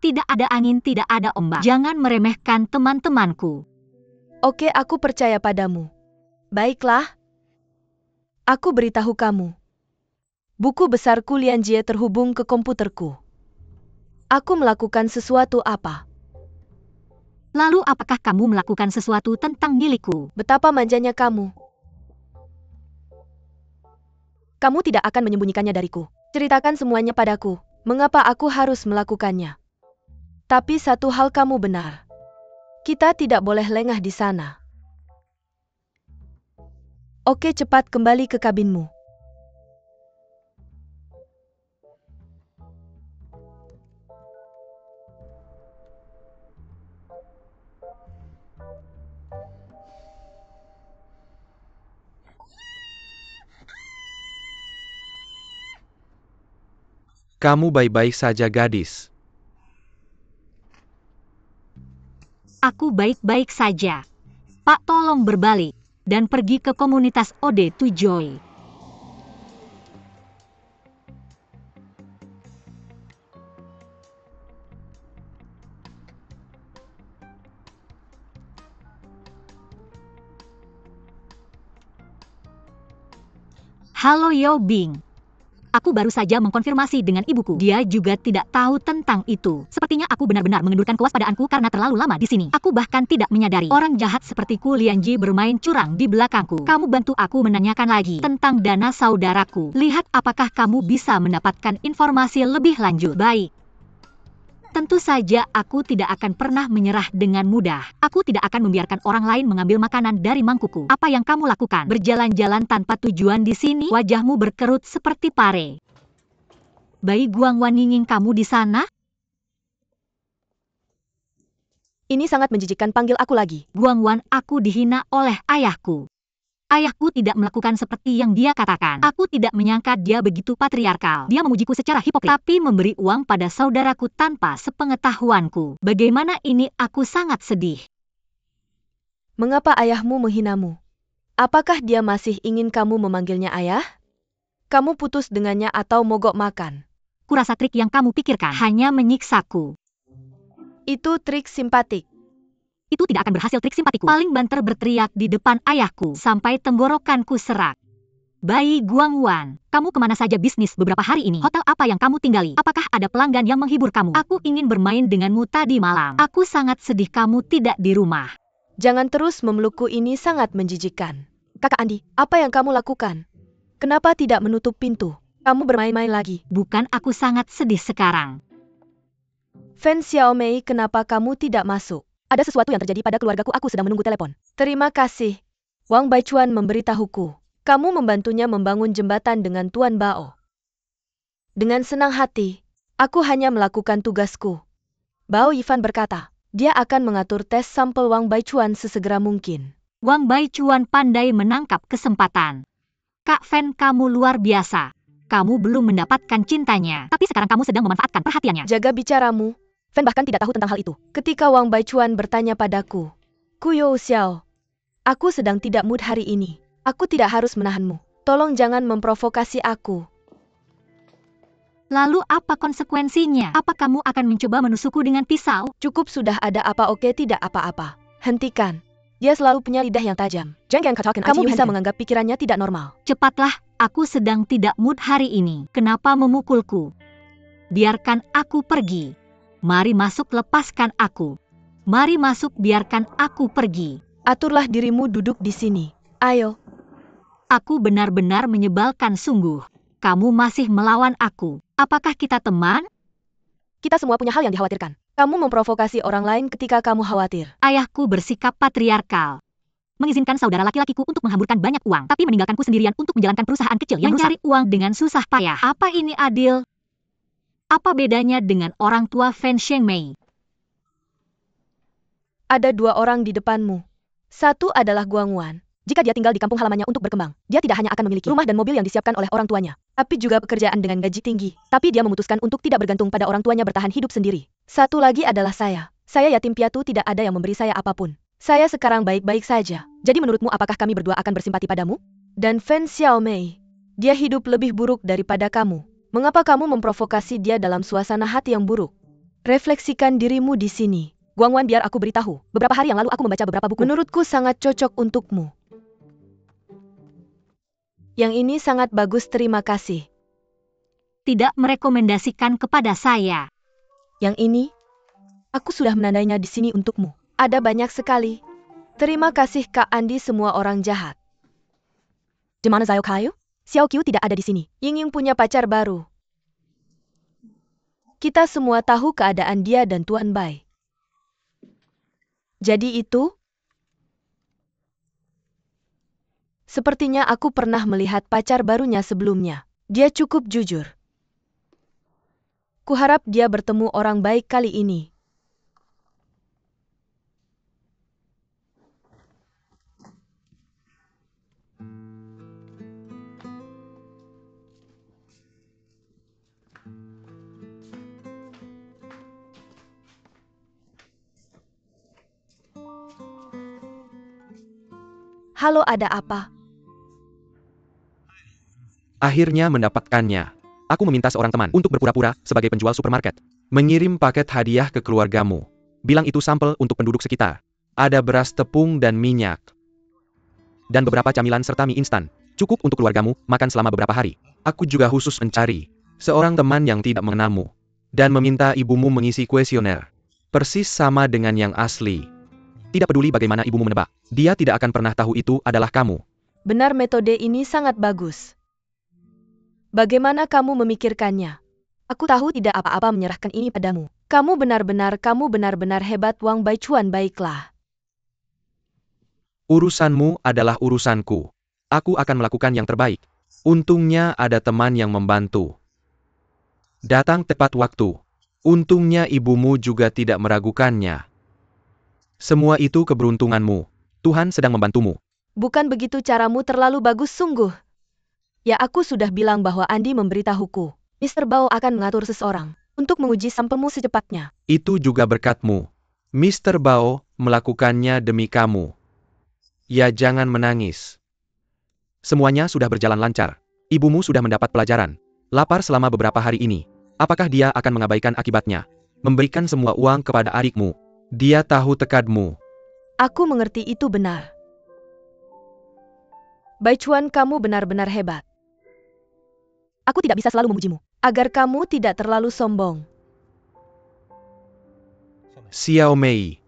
Tidak ada angin, tidak ada ombak. Jangan meremehkan teman-temanku. Oke, aku percaya padamu. Baiklah. Aku beritahu kamu. Buku besar Kulianji terhubung ke komputerku. Aku melakukan sesuatu apa? Lalu apakah kamu melakukan sesuatu tentang milikku? Betapa manjanya kamu. Kamu tidak akan menyembunyikannya dariku. Ceritakan semuanya padaku. Mengapa aku harus melakukannya? Tapi satu hal kamu benar. Kita tidak boleh lengah di sana. Oke, cepat kembali ke kabinmu. Kamu baik-baik saja, gadis. Aku baik-baik saja. Pak, tolong berbalik dan pergi ke komunitas Ode to Joy. Halo Yao Bing. Aku baru saja mengkonfirmasi dengan ibuku. Dia juga tidak tahu tentang itu. Sepertinya aku benar-benar mengendurkan kewaspadaanku karena terlalu lama di sini. Aku bahkan tidak menyadari orang jahat seperti Kulianji bermain curang di belakangku. Kamu bantu aku menanyakan lagi tentang dana saudaraku. Lihat apakah kamu bisa mendapatkan informasi lebih lanjut. Baik. Tentu saja aku tidak akan pernah menyerah dengan mudah. Aku tidak akan membiarkan orang lain mengambil makanan dari mangkukku. Apa yang kamu lakukan? Berjalan-jalan tanpa tujuan di sini? Wajahmu berkerut seperti pare. Bayi Guangwan nyinging kamu di sana? Ini sangat menjijikkan, panggil aku lagi. Guangwan, aku dihina oleh ayahku. Ayahku tidak melakukan seperti yang dia katakan. Aku tidak menyangka dia begitu patriarkal. Dia memujiku secara hipokrit, tapi memberi uang pada saudaraku tanpa sepengetahuanku. Bagaimana ini? Aku sangat sedih. Mengapa ayahmu menghinamu? Apakah dia masih ingin kamu memanggilnya ayah? Kamu putus dengannya atau mogok makan? Kurasa trik yang kamu pikirkan hanya menyiksaku. Itu trik simpatik. Itu tidak akan berhasil trik simpatiku. Paling banter berteriak di depan ayahku sampai tenggorokanku serak. Bayi Guangwan, kamu kemana saja bisnis beberapa hari ini? Hotel apa yang kamu tinggali? Apakah ada pelanggan yang menghibur kamu? Aku ingin bermain denganmu tadi malam. Aku sangat sedih kamu tidak di rumah. Jangan terus memelukku, ini sangat menjijikkan. Kakak Andi, apa yang kamu lakukan? Kenapa tidak menutup pintu? Kamu bermain-main lagi. Bukan, aku sangat sedih sekarang. Fan Xiaomei, kenapa kamu tidak masuk? Ada sesuatu yang terjadi pada keluargaku, aku sedang menunggu telepon. Terima kasih. Wang Baichuan memberitahuku. Kamu membantunya membangun jembatan dengan Tuan Bao. Dengan senang hati, aku hanya melakukan tugasku. Bao Yifan berkata, dia akan mengatur tes sampel Wang Baichuan sesegera mungkin. Wang Baichuan pandai menangkap kesempatan. Kak Fan, kamu luar biasa. Kamu belum mendapatkan cintanya, tapi sekarang kamu sedang memanfaatkan perhatiannya. Jaga bicaramu. Fan bahkan tidak tahu tentang hal itu. Ketika Wang Baichuan bertanya padaku, Kuyo Xiao, aku sedang tidak mood hari ini. Aku tidak harus menahanmu. Tolong jangan memprovokasi aku. Lalu apa konsekuensinya? Apa kamu akan mencoba menusukku dengan pisau? Cukup sudah, ada apa? Oke, tidak apa-apa. Hentikan. Dia selalu punya lidah yang tajam. Kamu bisa menganggap pikirannya tidak normal. Cepatlah, aku sedang tidak mood hari ini. Kenapa memukulku? Biarkan aku pergi. Mari masuk, lepaskan aku. Mari masuk, biarkan aku pergi. Aturlah dirimu, duduk di sini. Ayo. Aku benar-benar menyebalkan sungguh. Kamu masih melawan aku. Apakah kita teman? Kita semua punya hal yang dikhawatirkan. Kamu memprovokasi orang lain ketika kamu khawatir. Ayahku bersikap patriarkal. Mengizinkan saudara laki-lakiku untuk menghamburkan banyak uang, tapi meninggalkanku sendirian untuk menjalankan perusahaan kecil yang mencari uang dengan susah payah. Apa ini adil? Apa bedanya dengan orang tua Fan Xiaomei? Ada dua orang di depanmu. Satu adalah Guangwan. Jika dia tinggal di kampung halamannya untuk berkembang, dia tidak hanya akan memiliki rumah dan mobil yang disiapkan oleh orang tuanya, tapi juga pekerjaan dengan gaji tinggi. Tapi dia memutuskan untuk tidak bergantung pada orang tuanya, bertahan hidup sendiri. Satu lagi adalah saya. Saya yatim piatu, tidak ada yang memberi saya apapun. Saya sekarang baik-baik saja. Jadi menurutmu apakah kami berdua akan bersimpati padamu? Dan Fan Xiaomei, dia hidup lebih buruk daripada kamu. Mengapa kamu memprovokasi dia dalam suasana hati yang buruk? Refleksikan dirimu di sini. Guangwan, biar aku beritahu. Beberapa hari yang lalu aku membaca beberapa buku. Menurutku sangat cocok untukmu. Yang ini sangat bagus, terima kasih. Tidak merekomendasikan kepada saya. Yang ini, aku sudah menandainya di sini untukmu. Ada banyak sekali. Terima kasih Kak Andi, semua orang jahat. Di mana Xiao Kayu? Xiao Qiu tidak ada di sini. Ying Ying punya pacar baru. Kita semua tahu keadaan dia dan Tuan Bai. Jadi itu? Sepertinya aku pernah melihat pacar barunya sebelumnya. Dia cukup jujur. Kuharap dia bertemu orang baik kali ini. Halo, ada apa? Akhirnya mendapatkannya. Aku meminta seorang teman untuk berpura-pura sebagai penjual supermarket. Mengirim paket hadiah ke keluargamu. Bilang itu sampel untuk penduduk sekitar. Ada beras, tepung, dan minyak. Dan beberapa camilan serta mie instan. Cukup untuk keluargamu makan selama beberapa hari. Aku juga khusus mencari seorang teman yang tidak mengenalmu. Dan meminta ibumu mengisi kuesioner. Persis sama dengan yang asli. Tidak peduli bagaimana ibumu menebak. Dia tidak akan pernah tahu itu adalah kamu. Benar, metode ini sangat bagus. Bagaimana kamu memikirkannya? Aku tahu tidak apa-apa menyerahkan ini padamu. Kamu benar-benar hebat, Wang Baichuan. Baiklah. Urusanmu adalah urusanku. Aku akan melakukan yang terbaik. Untungnya ada teman yang membantu. Datang tepat waktu. Untungnya ibumu juga tidak meragukannya. Semua itu keberuntunganmu. Tuhan sedang membantumu. Bukan begitu caramu, terlalu bagus sungguh. Ya, aku sudah bilang bahwa Andi memberitahuku. Mr. Bao akan mengatur seseorang untuk menguji sampelmu secepatnya. Itu juga berkatmu. Mr. Bao melakukannya demi kamu. Ya, jangan menangis. Semuanya sudah berjalan lancar. Ibumu sudah mendapat pelajaran. Lapar selama beberapa hari ini. Apakah dia akan mengabaikan akibatnya? Memberikan semua uang kepada adikmu. Dia tahu tekadmu. Aku mengerti itu benar. Baichuan, kamu benar-benar hebat. Aku tidak bisa selalu memujimu, agar kamu tidak terlalu sombong. Xiao Mei.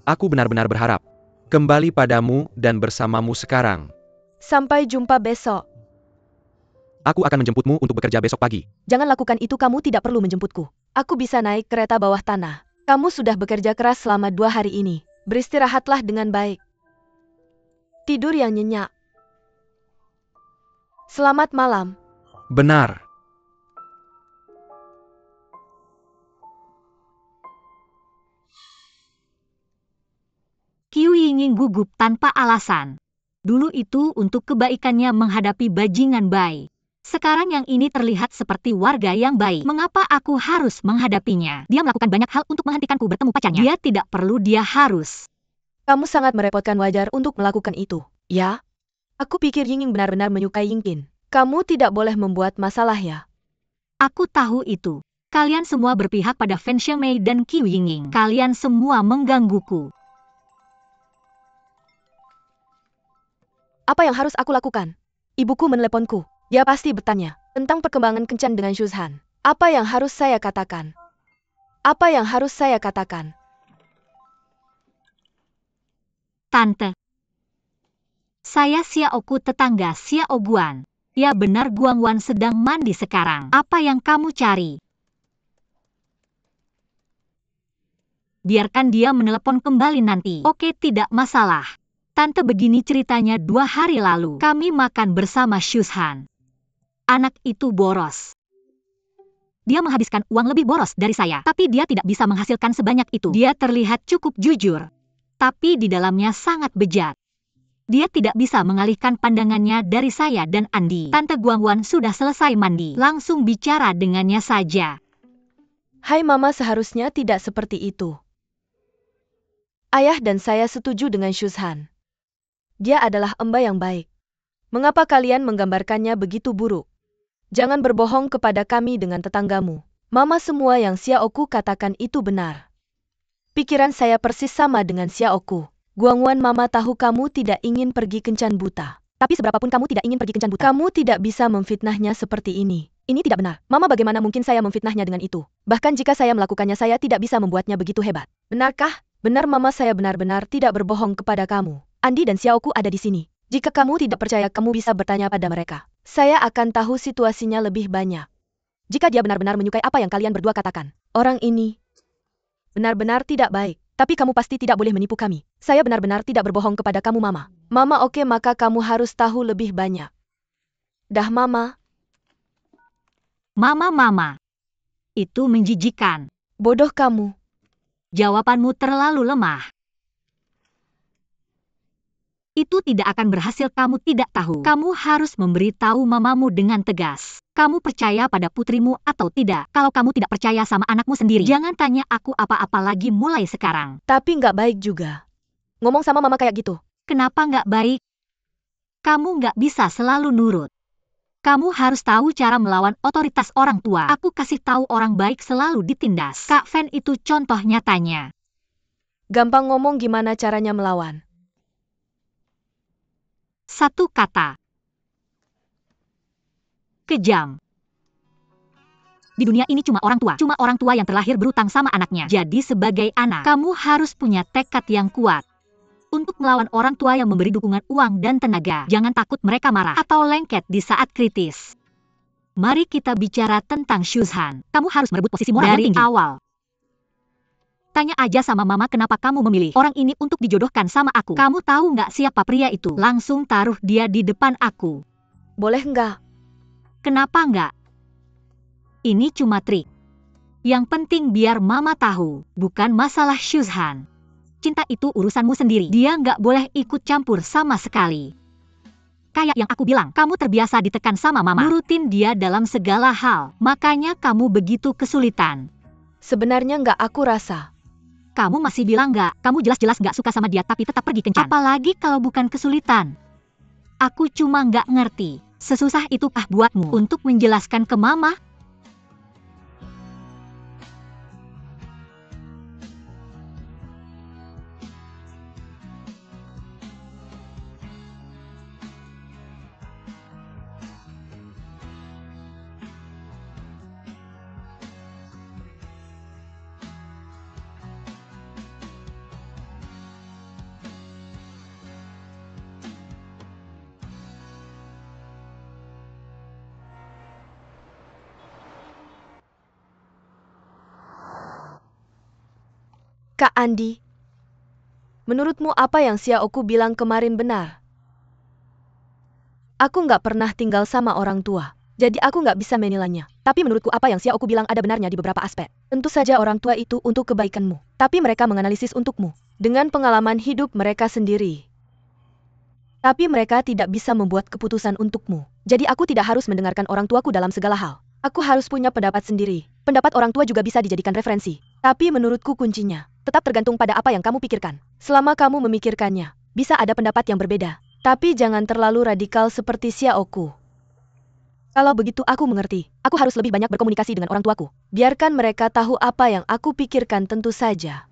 Aku benar-benar berharap kembali padamu dan bersamamu sekarang. Sampai jumpa besok. Aku akan menjemputmu untuk bekerja besok pagi. Jangan lakukan itu, kamu tidak perlu menjemputku. Aku bisa naik kereta bawah tanah. Kamu sudah bekerja keras selama 2 hari ini. Beristirahatlah dengan baik. Tidur yang nyenyak. Selamat malam. Benar. Qiu Yingning gugup tanpa alasan. Dulu itu untuk kebaikannya menghadapi bajingan Bai. Sekarang yang ini terlihat seperti warga yang baik. Mengapa aku harus menghadapinya? Dia melakukan banyak hal untuk menghentikanku bertemu pacarnya. Dia tidak perlu, dia harus. Kamu sangat merepotkan, wajar untuk melakukan itu. Ya? Aku pikir Yingning benar-benar menyukai Yingqin. Kamu tidak boleh membuat masalah ya? Aku tahu itu. Kalian semua berpihak pada Fan Xiangmei dan Qiu Yingning. Kalian semua menggangguku. Apa yang harus aku lakukan? Ibuku meneleponku. Dia pasti bertanya tentang perkembangan kencan dengan Shuzhan. Apa yang harus saya katakan? Apa yang harus saya katakan? Tante. Saya Xiaoku, tetangga Xiao Guan. Ya benar, Guangwan sedang mandi sekarang. Apa yang kamu cari? Biarkan dia menelepon kembali nanti. Oke, tidak masalah. Tante, begini ceritanya, 2 hari lalu kami makan bersama Shuzhan. Anak itu boros. Dia menghabiskan uang lebih boros dari saya, tapi dia tidak bisa menghasilkan sebanyak itu. Dia terlihat cukup jujur, tapi di dalamnya sangat bejat. Dia tidak bisa mengalihkan pandangannya dari saya dan Andi. Tante Guangwan sudah selesai mandi, langsung bicara dengannya saja. Hai Mama, seharusnya tidak seperti itu. Ayah dan saya setuju dengan Shuzhan. Dia adalah Emba yang baik. Mengapa kalian menggambarkannya begitu buruk? Jangan berbohong kepada kami dengan tetanggamu. Mama, semua yang Xiaoku katakan itu benar. Pikiran saya persis sama dengan Xiaoku. Guangwan, Mama tahu kamu tidak ingin pergi kencan buta. Tapi seberapapun kamu tidak ingin pergi kencan buta, kamu tidak bisa memfitnahnya seperti ini. Ini tidak benar. Mama, bagaimana mungkin saya memfitnahnya dengan itu? Bahkan jika saya melakukannya, saya tidak bisa membuatnya begitu hebat. Benarkah? Benar Mama, saya benar-benar tidak berbohong kepada kamu. Andi dan Xiaoku ada di sini. Jika kamu tidak percaya, kamu bisa bertanya pada mereka. Saya akan tahu situasinya lebih banyak. Jika dia benar-benar menyukai apa yang kalian berdua katakan, orang ini benar-benar tidak baik. Tapi kamu pasti tidak boleh menipu kami. Saya benar-benar tidak berbohong kepada kamu, Mama. Mama, oke, maka kamu harus tahu lebih banyak. Dah, Mama. Mama. Itu menjijikan. Bodoh kamu. Jawabanmu terlalu lemah. Itu tidak akan berhasil, kamu tidak tahu. Kamu harus memberitahu mamamu dengan tegas. Kamu percaya pada putrimu atau tidak? Kalau kamu tidak percaya sama anakmu sendiri, jangan tanya aku apa-apa lagi mulai sekarang. Tapi nggak baik juga. Ngomong sama Mama kayak gitu. Kenapa nggak baik? Kamu nggak bisa selalu nurut. Kamu harus tahu cara melawan otoritas orang tua. Aku kasih tahu, orang baik selalu ditindas. Kak Fan itu contoh nyatanya. Gampang ngomong, gimana caranya melawan? Satu kata. Kejam. Di dunia ini cuma orang tua yang terlahir berutang sama anaknya. Jadi sebagai anak, kamu harus punya tekad yang kuat untuk melawan orang tua yang memberi dukungan uang dan tenaga. Jangan takut mereka marah atau lengket di saat kritis. Mari kita bicara tentang Shuzhan. Kamu harus merebut posisi moral dari awal. Tanya aja sama Mama kenapa kamu memilih orang ini untuk dijodohkan sama aku. Kamu tahu nggak siapa pria itu? Langsung taruh dia di depan aku. Boleh nggak? Kenapa nggak? Ini cuma trik. Yang penting biar Mama tahu, bukan masalah Shuzhan. Cinta itu urusanmu sendiri. Dia nggak boleh ikut campur sama sekali. Kayak yang aku bilang, kamu terbiasa ditekan sama Mama. Nurutin dia dalam segala hal. Makanya kamu begitu kesulitan. Sebenarnya nggak, aku rasa. Kamu masih bilang nggak, kamu jelas-jelas nggak suka sama dia tapi tetap pergi kencan. Apalagi kalau bukan kesulitan. Aku cuma nggak ngerti, sesusah itukah buatmu untuk menjelaskan ke Mama? Kak Andi, menurutmu apa yang Xiaoku bilang kemarin benar? Aku nggak pernah tinggal sama orang tua, jadi aku nggak bisa menilainya. Tapi menurutku apa yang Xiaoku bilang ada benarnya di beberapa aspek. Tentu saja orang tua itu untuk kebaikanmu, tapi mereka menganalisis untukmu, dengan pengalaman hidup mereka sendiri. Tapi mereka tidak bisa membuat keputusan untukmu. Jadi aku tidak harus mendengarkan orang tuaku dalam segala hal. Aku harus punya pendapat sendiri. Pendapat orang tua juga bisa dijadikan referensi. Tapi menurutku kuncinya tetap tergantung pada apa yang kamu pikirkan. Selama kamu memikirkannya, bisa ada pendapat yang berbeda. Tapi jangan terlalu radikal seperti Xiaoku. Kalau begitu aku mengerti. Aku harus lebih banyak berkomunikasi dengan orang tuaku. Biarkan mereka tahu apa yang aku pikirkan tentu saja.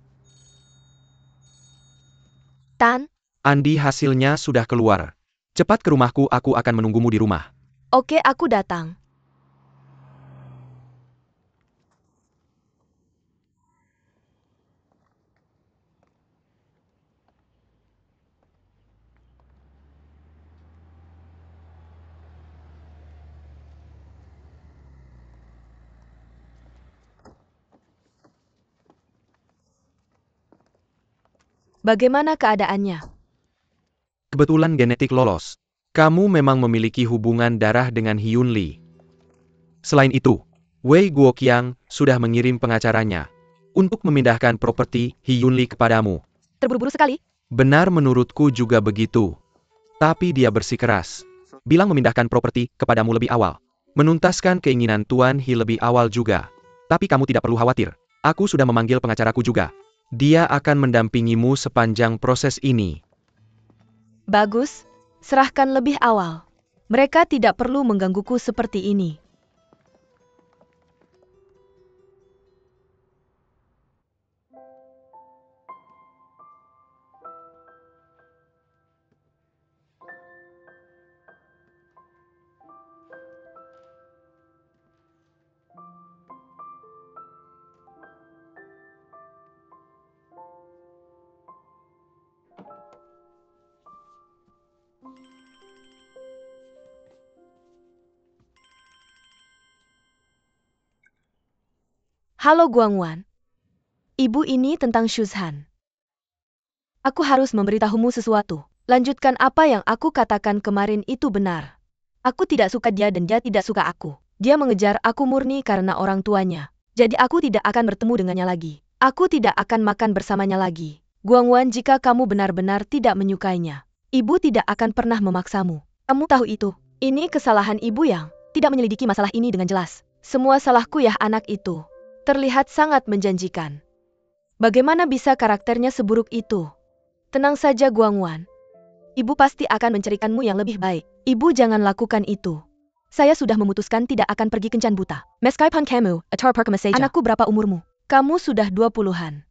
Tan? Andi, hasilnya sudah keluar. Cepat ke rumahku, aku akan menunggumu di rumah. Oke, aku datang. Bagaimana keadaannya? Kebetulan genetik lolos. Kamu memang memiliki hubungan darah dengan Hyun Lee. Selain itu, Wei Guoqiang sudah mengirim pengacaranya untuk memindahkan properti Hyun Lee kepadamu. Terburu-buru sekali? Benar, menurutku juga begitu. Tapi dia bersikeras. Bilang memindahkan properti kepadamu lebih awal. Menuntaskan keinginan Tuan He lebih awal juga. Tapi kamu tidak perlu khawatir. Aku sudah memanggil pengacaraku juga. Dia akan mendampingimu sepanjang proses ini. Bagus. Serahkan lebih awal. Mereka tidak perlu menggangguku seperti ini. Halo Guangwan. Ibu ini tentang Shuzhan. Aku harus memberitahumu sesuatu. Lanjutkan apa yang aku katakan kemarin itu benar. Aku tidak suka dia dan dia tidak suka aku. Dia mengejar aku murni karena orang tuanya. Jadi aku tidak akan bertemu dengannya lagi. Aku tidak akan makan bersamanya lagi. Guangwan, jika kamu benar-benar tidak menyukainya, ibu tidak akan pernah memaksamu. Kamu tahu itu. Ini kesalahan ibu yang tidak menyelidiki masalah ini dengan jelas. Semua salahku ya anak itu. Terlihat sangat menjanjikan. Bagaimana bisa karakternya seburuk itu? Tenang saja Guangwan. Ibu pasti akan mencarikanmu yang lebih baik. Ibu jangan lakukan itu. Saya sudah memutuskan tidak akan pergi kencan buta. Meskipun kamu, anakku berapa umurmu? Kamu sudah 20-an.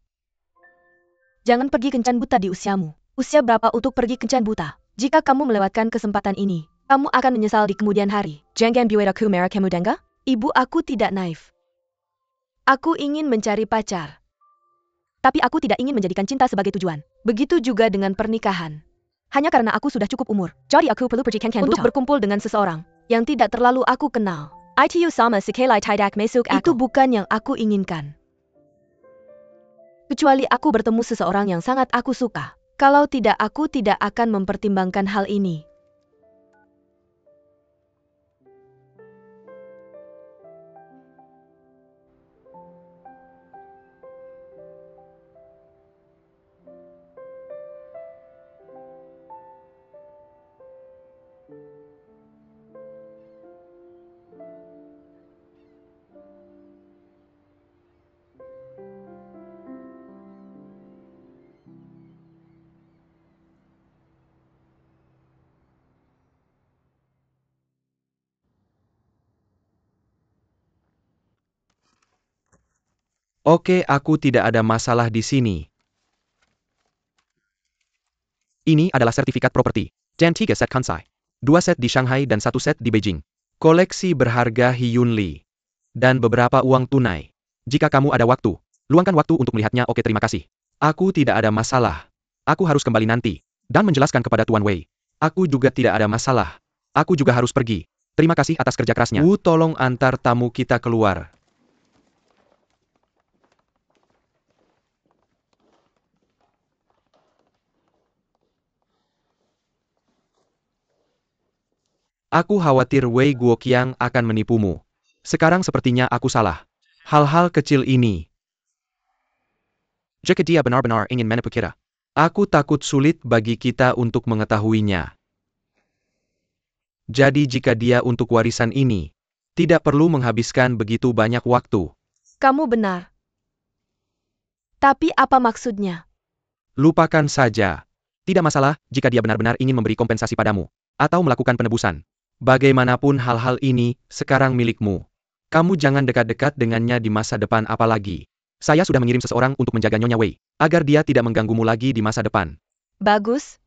Jangan pergi kencan buta di usiamu. Usia berapa untuk pergi kencan buta? Jika kamu melewatkan kesempatan ini, kamu akan menyesal di kemudian hari. Jangan buat aku merah kamu dengar? Ibu, aku tidak naif. Aku ingin mencari pacar. Tapi aku tidak ingin menjadikan cinta sebagai tujuan. Begitu juga dengan pernikahan. Hanya karena aku sudah cukup umur. Jadi aku perlu pergi kencan untuk berkumpul dengan seseorang yang tidak terlalu aku kenal. Itu sama sekali tidak masuk akal. Itu bukan yang aku inginkan. Kecuali aku bertemu seseorang yang sangat aku suka. Kalau tidak, aku tidak akan mempertimbangkan hal ini. Oke, aku tidak ada masalah di sini. Ini adalah sertifikat properti. Dan 3 set Kansai. 2 set di Shanghai dan 1 set di Beijing. Koleksi berharga Hyun Lee. Dan beberapa uang tunai. Jika kamu ada waktu, luangkan waktu untuk melihatnya. Oke, terima kasih. Aku tidak ada masalah. Aku harus kembali nanti. Dan menjelaskan kepada Tuan Wei. Aku juga tidak ada masalah. Aku juga harus pergi. Terima kasih atas kerja kerasnya. Wu, tolong antar tamu kita keluar. Aku khawatir Wei Guoqiang akan menipumu. Sekarang sepertinya aku salah. Hal-hal kecil ini. Jika dia benar-benar ingin menipu kita, aku takut sulit bagi kita untuk mengetahuinya. Jadi jika dia untuk warisan ini, tidak perlu menghabiskan begitu banyak waktu. Kamu benar. Tapi apa maksudnya? Lupakan saja. Tidak masalah jika dia benar-benar ingin memberi kompensasi padamu, atau melakukan penebusan. Bagaimanapun hal-hal ini sekarang milikmu. Kamu jangan dekat-dekat dengannya di masa depan apalagi. Saya sudah mengirim seseorang untuk menjaga Nyonya Wei, agar dia tidak mengganggumu lagi di masa depan. Bagus.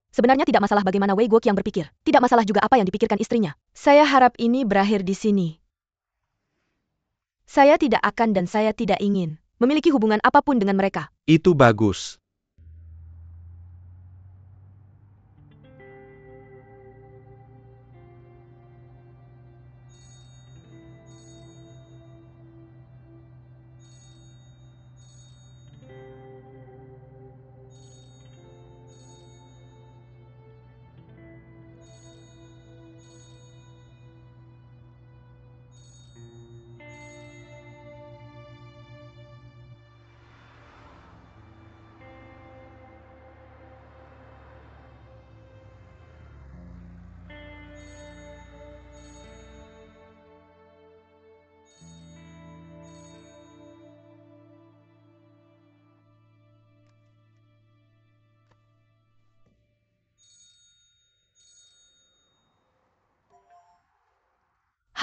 Sebenarnya tidak masalah bagaimana Wei Guoqiang berpikir. Tidak masalah juga apa yang dipikirkan istrinya. Saya harap ini berakhir di sini. Saya tidak akan dan saya tidak ingin memiliki hubungan apapun dengan mereka. Itu bagus.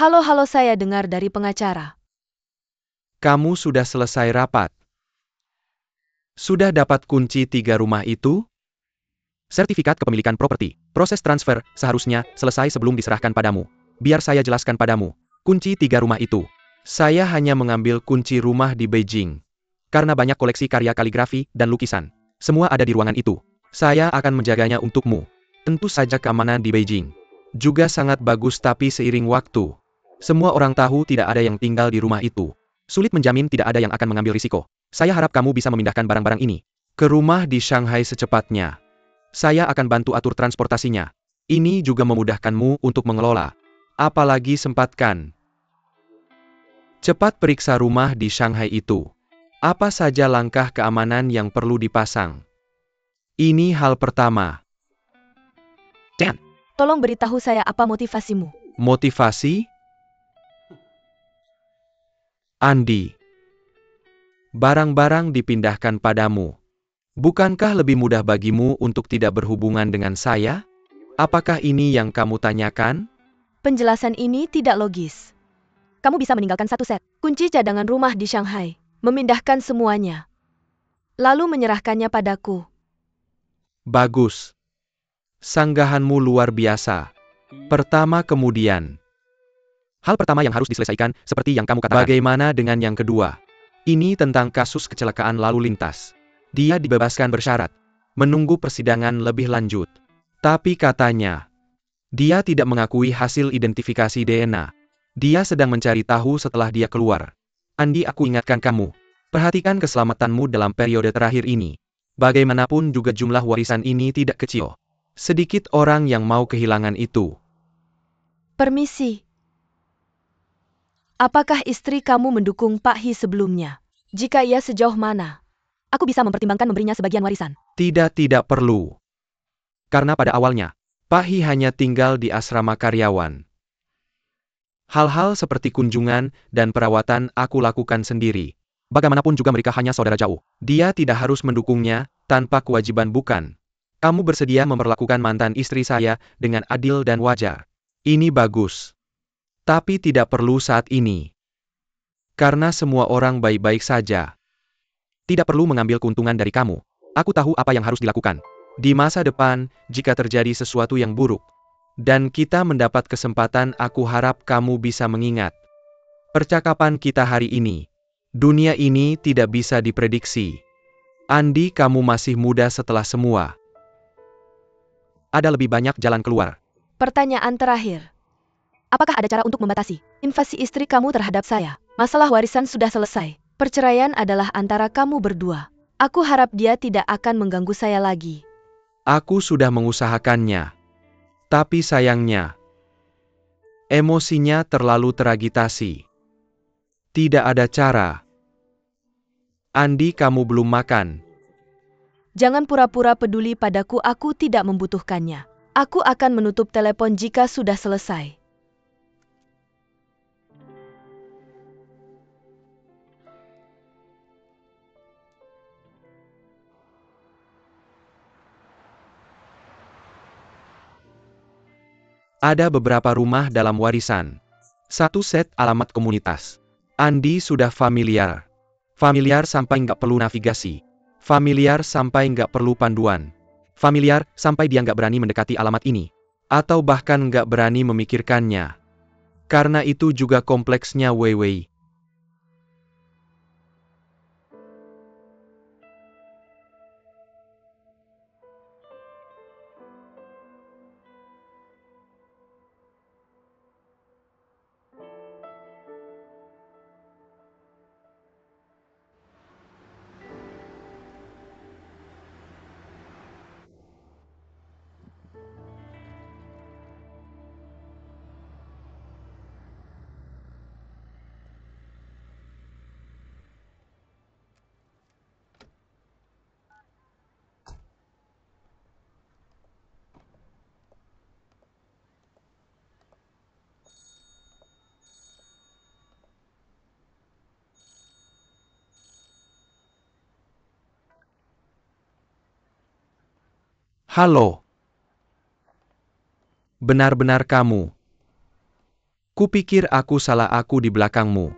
Halo, saya dengar dari pengacara. Kamu sudah selesai rapat. Sudah dapat kunci 3 rumah itu? Sertifikat kepemilikan properti. Proses transfer seharusnya selesai sebelum diserahkan padamu. Biar saya jelaskan padamu. Kunci 3 rumah itu. Saya hanya mengambil kunci rumah di Beijing. Karena banyak koleksi karya kaligrafi dan lukisan. Semua ada di ruangan itu. Saya akan menjaganya untukmu. Tentu saja keamanan di Beijing juga sangat bagus, tapi seiring waktu, semua orang tahu tidak ada yang tinggal di rumah itu. Sulit menjamin tidak ada yang akan mengambil risiko. Saya harap kamu bisa memindahkan barang-barang ini ke rumah di Shanghai secepatnya. Saya akan bantu atur transportasinya. Ini juga memudahkanmu untuk mengelola. Apalagi sempatkan. Cepat periksa rumah di Shanghai itu. Apa saja langkah keamanan yang perlu dipasang? Ini hal pertama. Dan, tolong beritahu saya apa motivasimu. Motivasi? Andi. Barang-barang dipindahkan padamu. Bukankah lebih mudah bagimu untuk tidak berhubungan dengan saya? Apakah ini yang kamu tanyakan? Penjelasan ini tidak logis. Kamu bisa meninggalkan satu set kunci cadangan rumah di Shanghai, memindahkan semuanya, lalu menyerahkannya padaku. Bagus. Sanggahanmu luar biasa. Pertama kemudian. Hal pertama yang harus diselesaikan, seperti yang kamu katakan. Bagaimana dengan yang kedua? Ini tentang kasus kecelakaan lalu lintas. Dia dibebaskan bersyarat, menunggu persidangan lebih lanjut. Tapi katanya, dia tidak mengakui hasil identifikasi DNA. Dia sedang mencari tahu setelah dia keluar. Andi, aku ingatkan kamu. Perhatikan keselamatanmu dalam periode terakhir ini. Bagaimanapun juga jumlah warisan ini tidak kecil. Sedikit orang yang mau kehilangan itu. Permisi. Apakah istri kamu mendukung Pak Hi sebelumnya? Jika iya, sejauh mana? Aku bisa mempertimbangkan memberinya sebagian warisan. Tidak perlu. Karena pada awalnya, Pak Hi hanya tinggal di asrama karyawan. Hal-hal seperti kunjungan dan perawatan aku lakukan sendiri. Bagaimanapun juga mereka hanya saudara jauh. Dia tidak harus mendukungnya, tanpa kewajiban, bukan? Kamu bersedia memperlakukan mantan istri saya dengan adil dan wajar. Ini bagus. Tapi tidak perlu saat ini. Karena semua orang baik-baik saja. Tidak perlu mengambil keuntungan dari kamu. Aku tahu apa yang harus dilakukan. Di masa depan, jika terjadi sesuatu yang buruk, dan kita mendapat kesempatan, aku harap kamu bisa mengingat percakapan kita hari ini. Dunia ini tidak bisa diprediksi. Andi, kamu masih muda setelah semua. Ada lebih banyak jalan keluar. Pertanyaan terakhir. Apakah ada cara untuk membatasi invasi istri kamu terhadap saya? Masalah warisan sudah selesai. Perceraian adalah antara kamu berdua. Aku harap dia tidak akan mengganggu saya lagi. Aku sudah mengusahakannya. Tapi sayangnya, emosinya terlalu teragitasi. Tidak ada cara. Andi, kamu belum makan. Jangan pura-pura peduli padaku, aku tidak membutuhkannya. Aku akan menutup telepon jika sudah selesai. Ada beberapa rumah dalam warisan. Satu set alamat komunitas. Andi sudah familiar. Familiar sampai nggak perlu navigasi. Familiar sampai nggak perlu panduan. Familiar sampai dia nggak berani mendekati alamat ini. Atau bahkan nggak berani memikirkannya. Karena itu juga kompleksnya Weiwei. Halo. Benar-benar kamu. Kupikir aku salah, aku di belakangmu.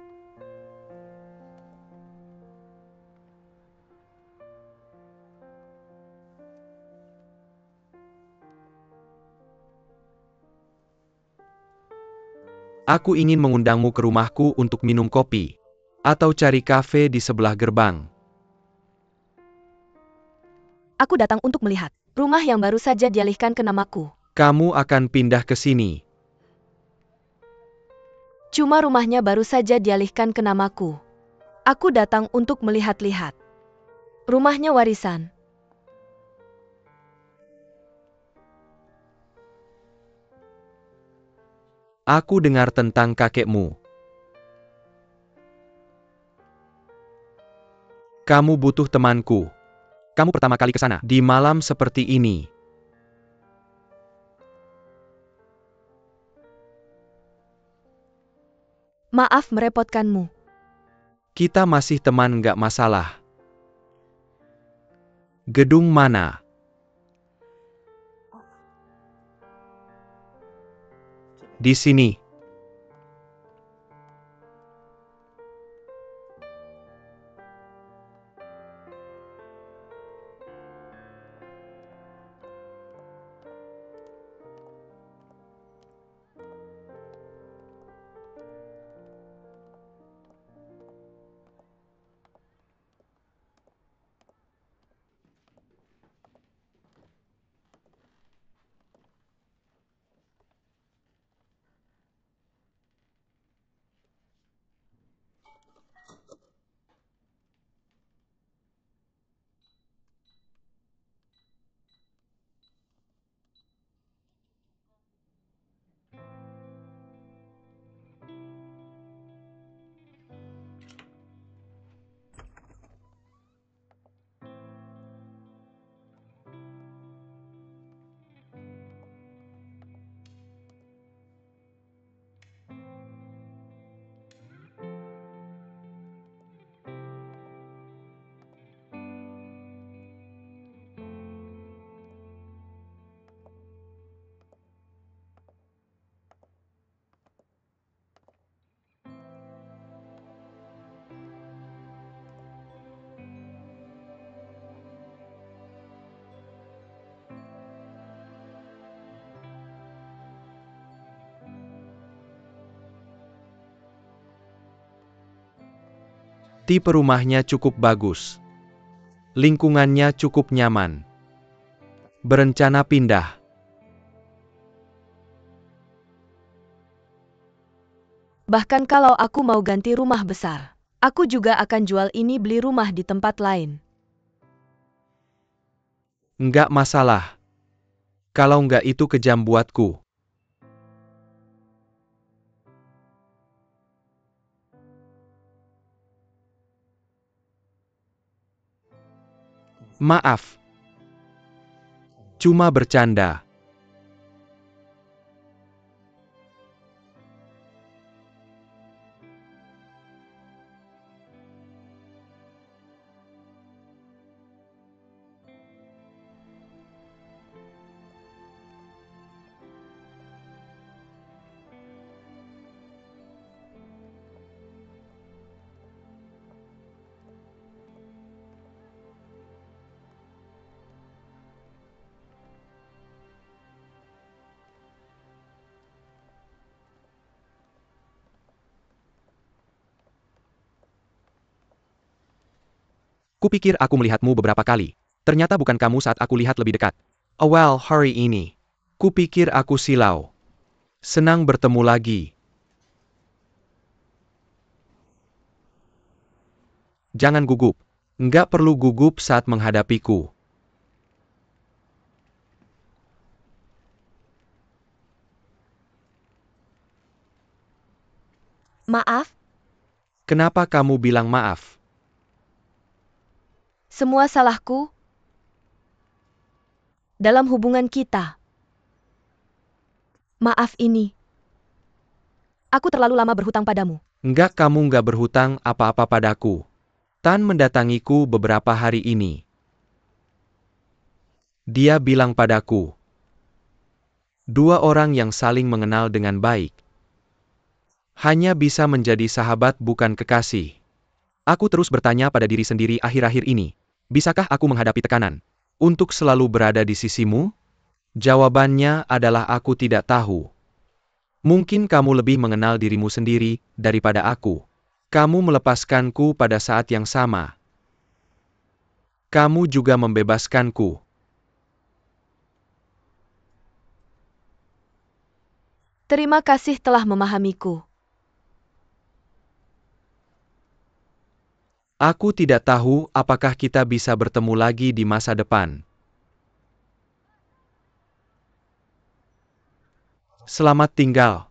Aku ingin mengundangmu ke rumahku untuk minum kopi. Atau cari kafe di sebelah gerbang. Aku datang untuk melihat rumah yang baru saja dialihkan ke namaku. Kamu akan pindah ke sini. Cuma rumahnya baru saja dialihkan ke namaku. Aku datang untuk melihat-lihat. Rumahnya warisan. Aku dengar tentang kakekmu. Kamu butuh temanku. Kamu pertama kali ke sana di malam seperti ini. Maaf merepotkanmu. Kita masih teman, nggak masalah. Gedung mana? Di sini. Tipe rumahnya cukup bagus. Lingkungannya cukup nyaman. Berencana pindah. Bahkan kalau aku mau ganti rumah besar, aku juga akan jual ini, beli rumah di tempat lain. Nggak masalah. Kalau nggak itu kejam buatku. Maaf. Cuma bercanda. Kupikir aku melihatmu beberapa kali. Ternyata bukan kamu saat aku lihat lebih dekat. Oh well, hari ini. Kupikir aku silau. Senang bertemu lagi. Jangan gugup. Nggak perlu gugup saat menghadapiku. Maaf, Kenapa kamu bilang maaf? semua salahku dalam hubungan kita. Maaf ini. Aku terlalu lama berhutang padamu. Enggak, kamu nggak berhutang apa-apa padaku. Tan mendatangiku beberapa hari ini. Dia bilang padaku, dua orang yang saling mengenal dengan baik hanya bisa menjadi sahabat bukan kekasih. Aku terus bertanya pada diri sendiri akhir-akhir ini, bisakah aku menghadapi tekanan untuk selalu berada di sisimu? Jawabannya adalah aku tidak tahu. Mungkin kamu lebih mengenal dirimu sendiri daripada aku. Kamu melepaskanku pada saat yang sama. Kamu juga membebaskanku. Terima kasih telah memahamiku. Aku tidak tahu apakah kita bisa bertemu lagi di masa depan. Selamat tinggal.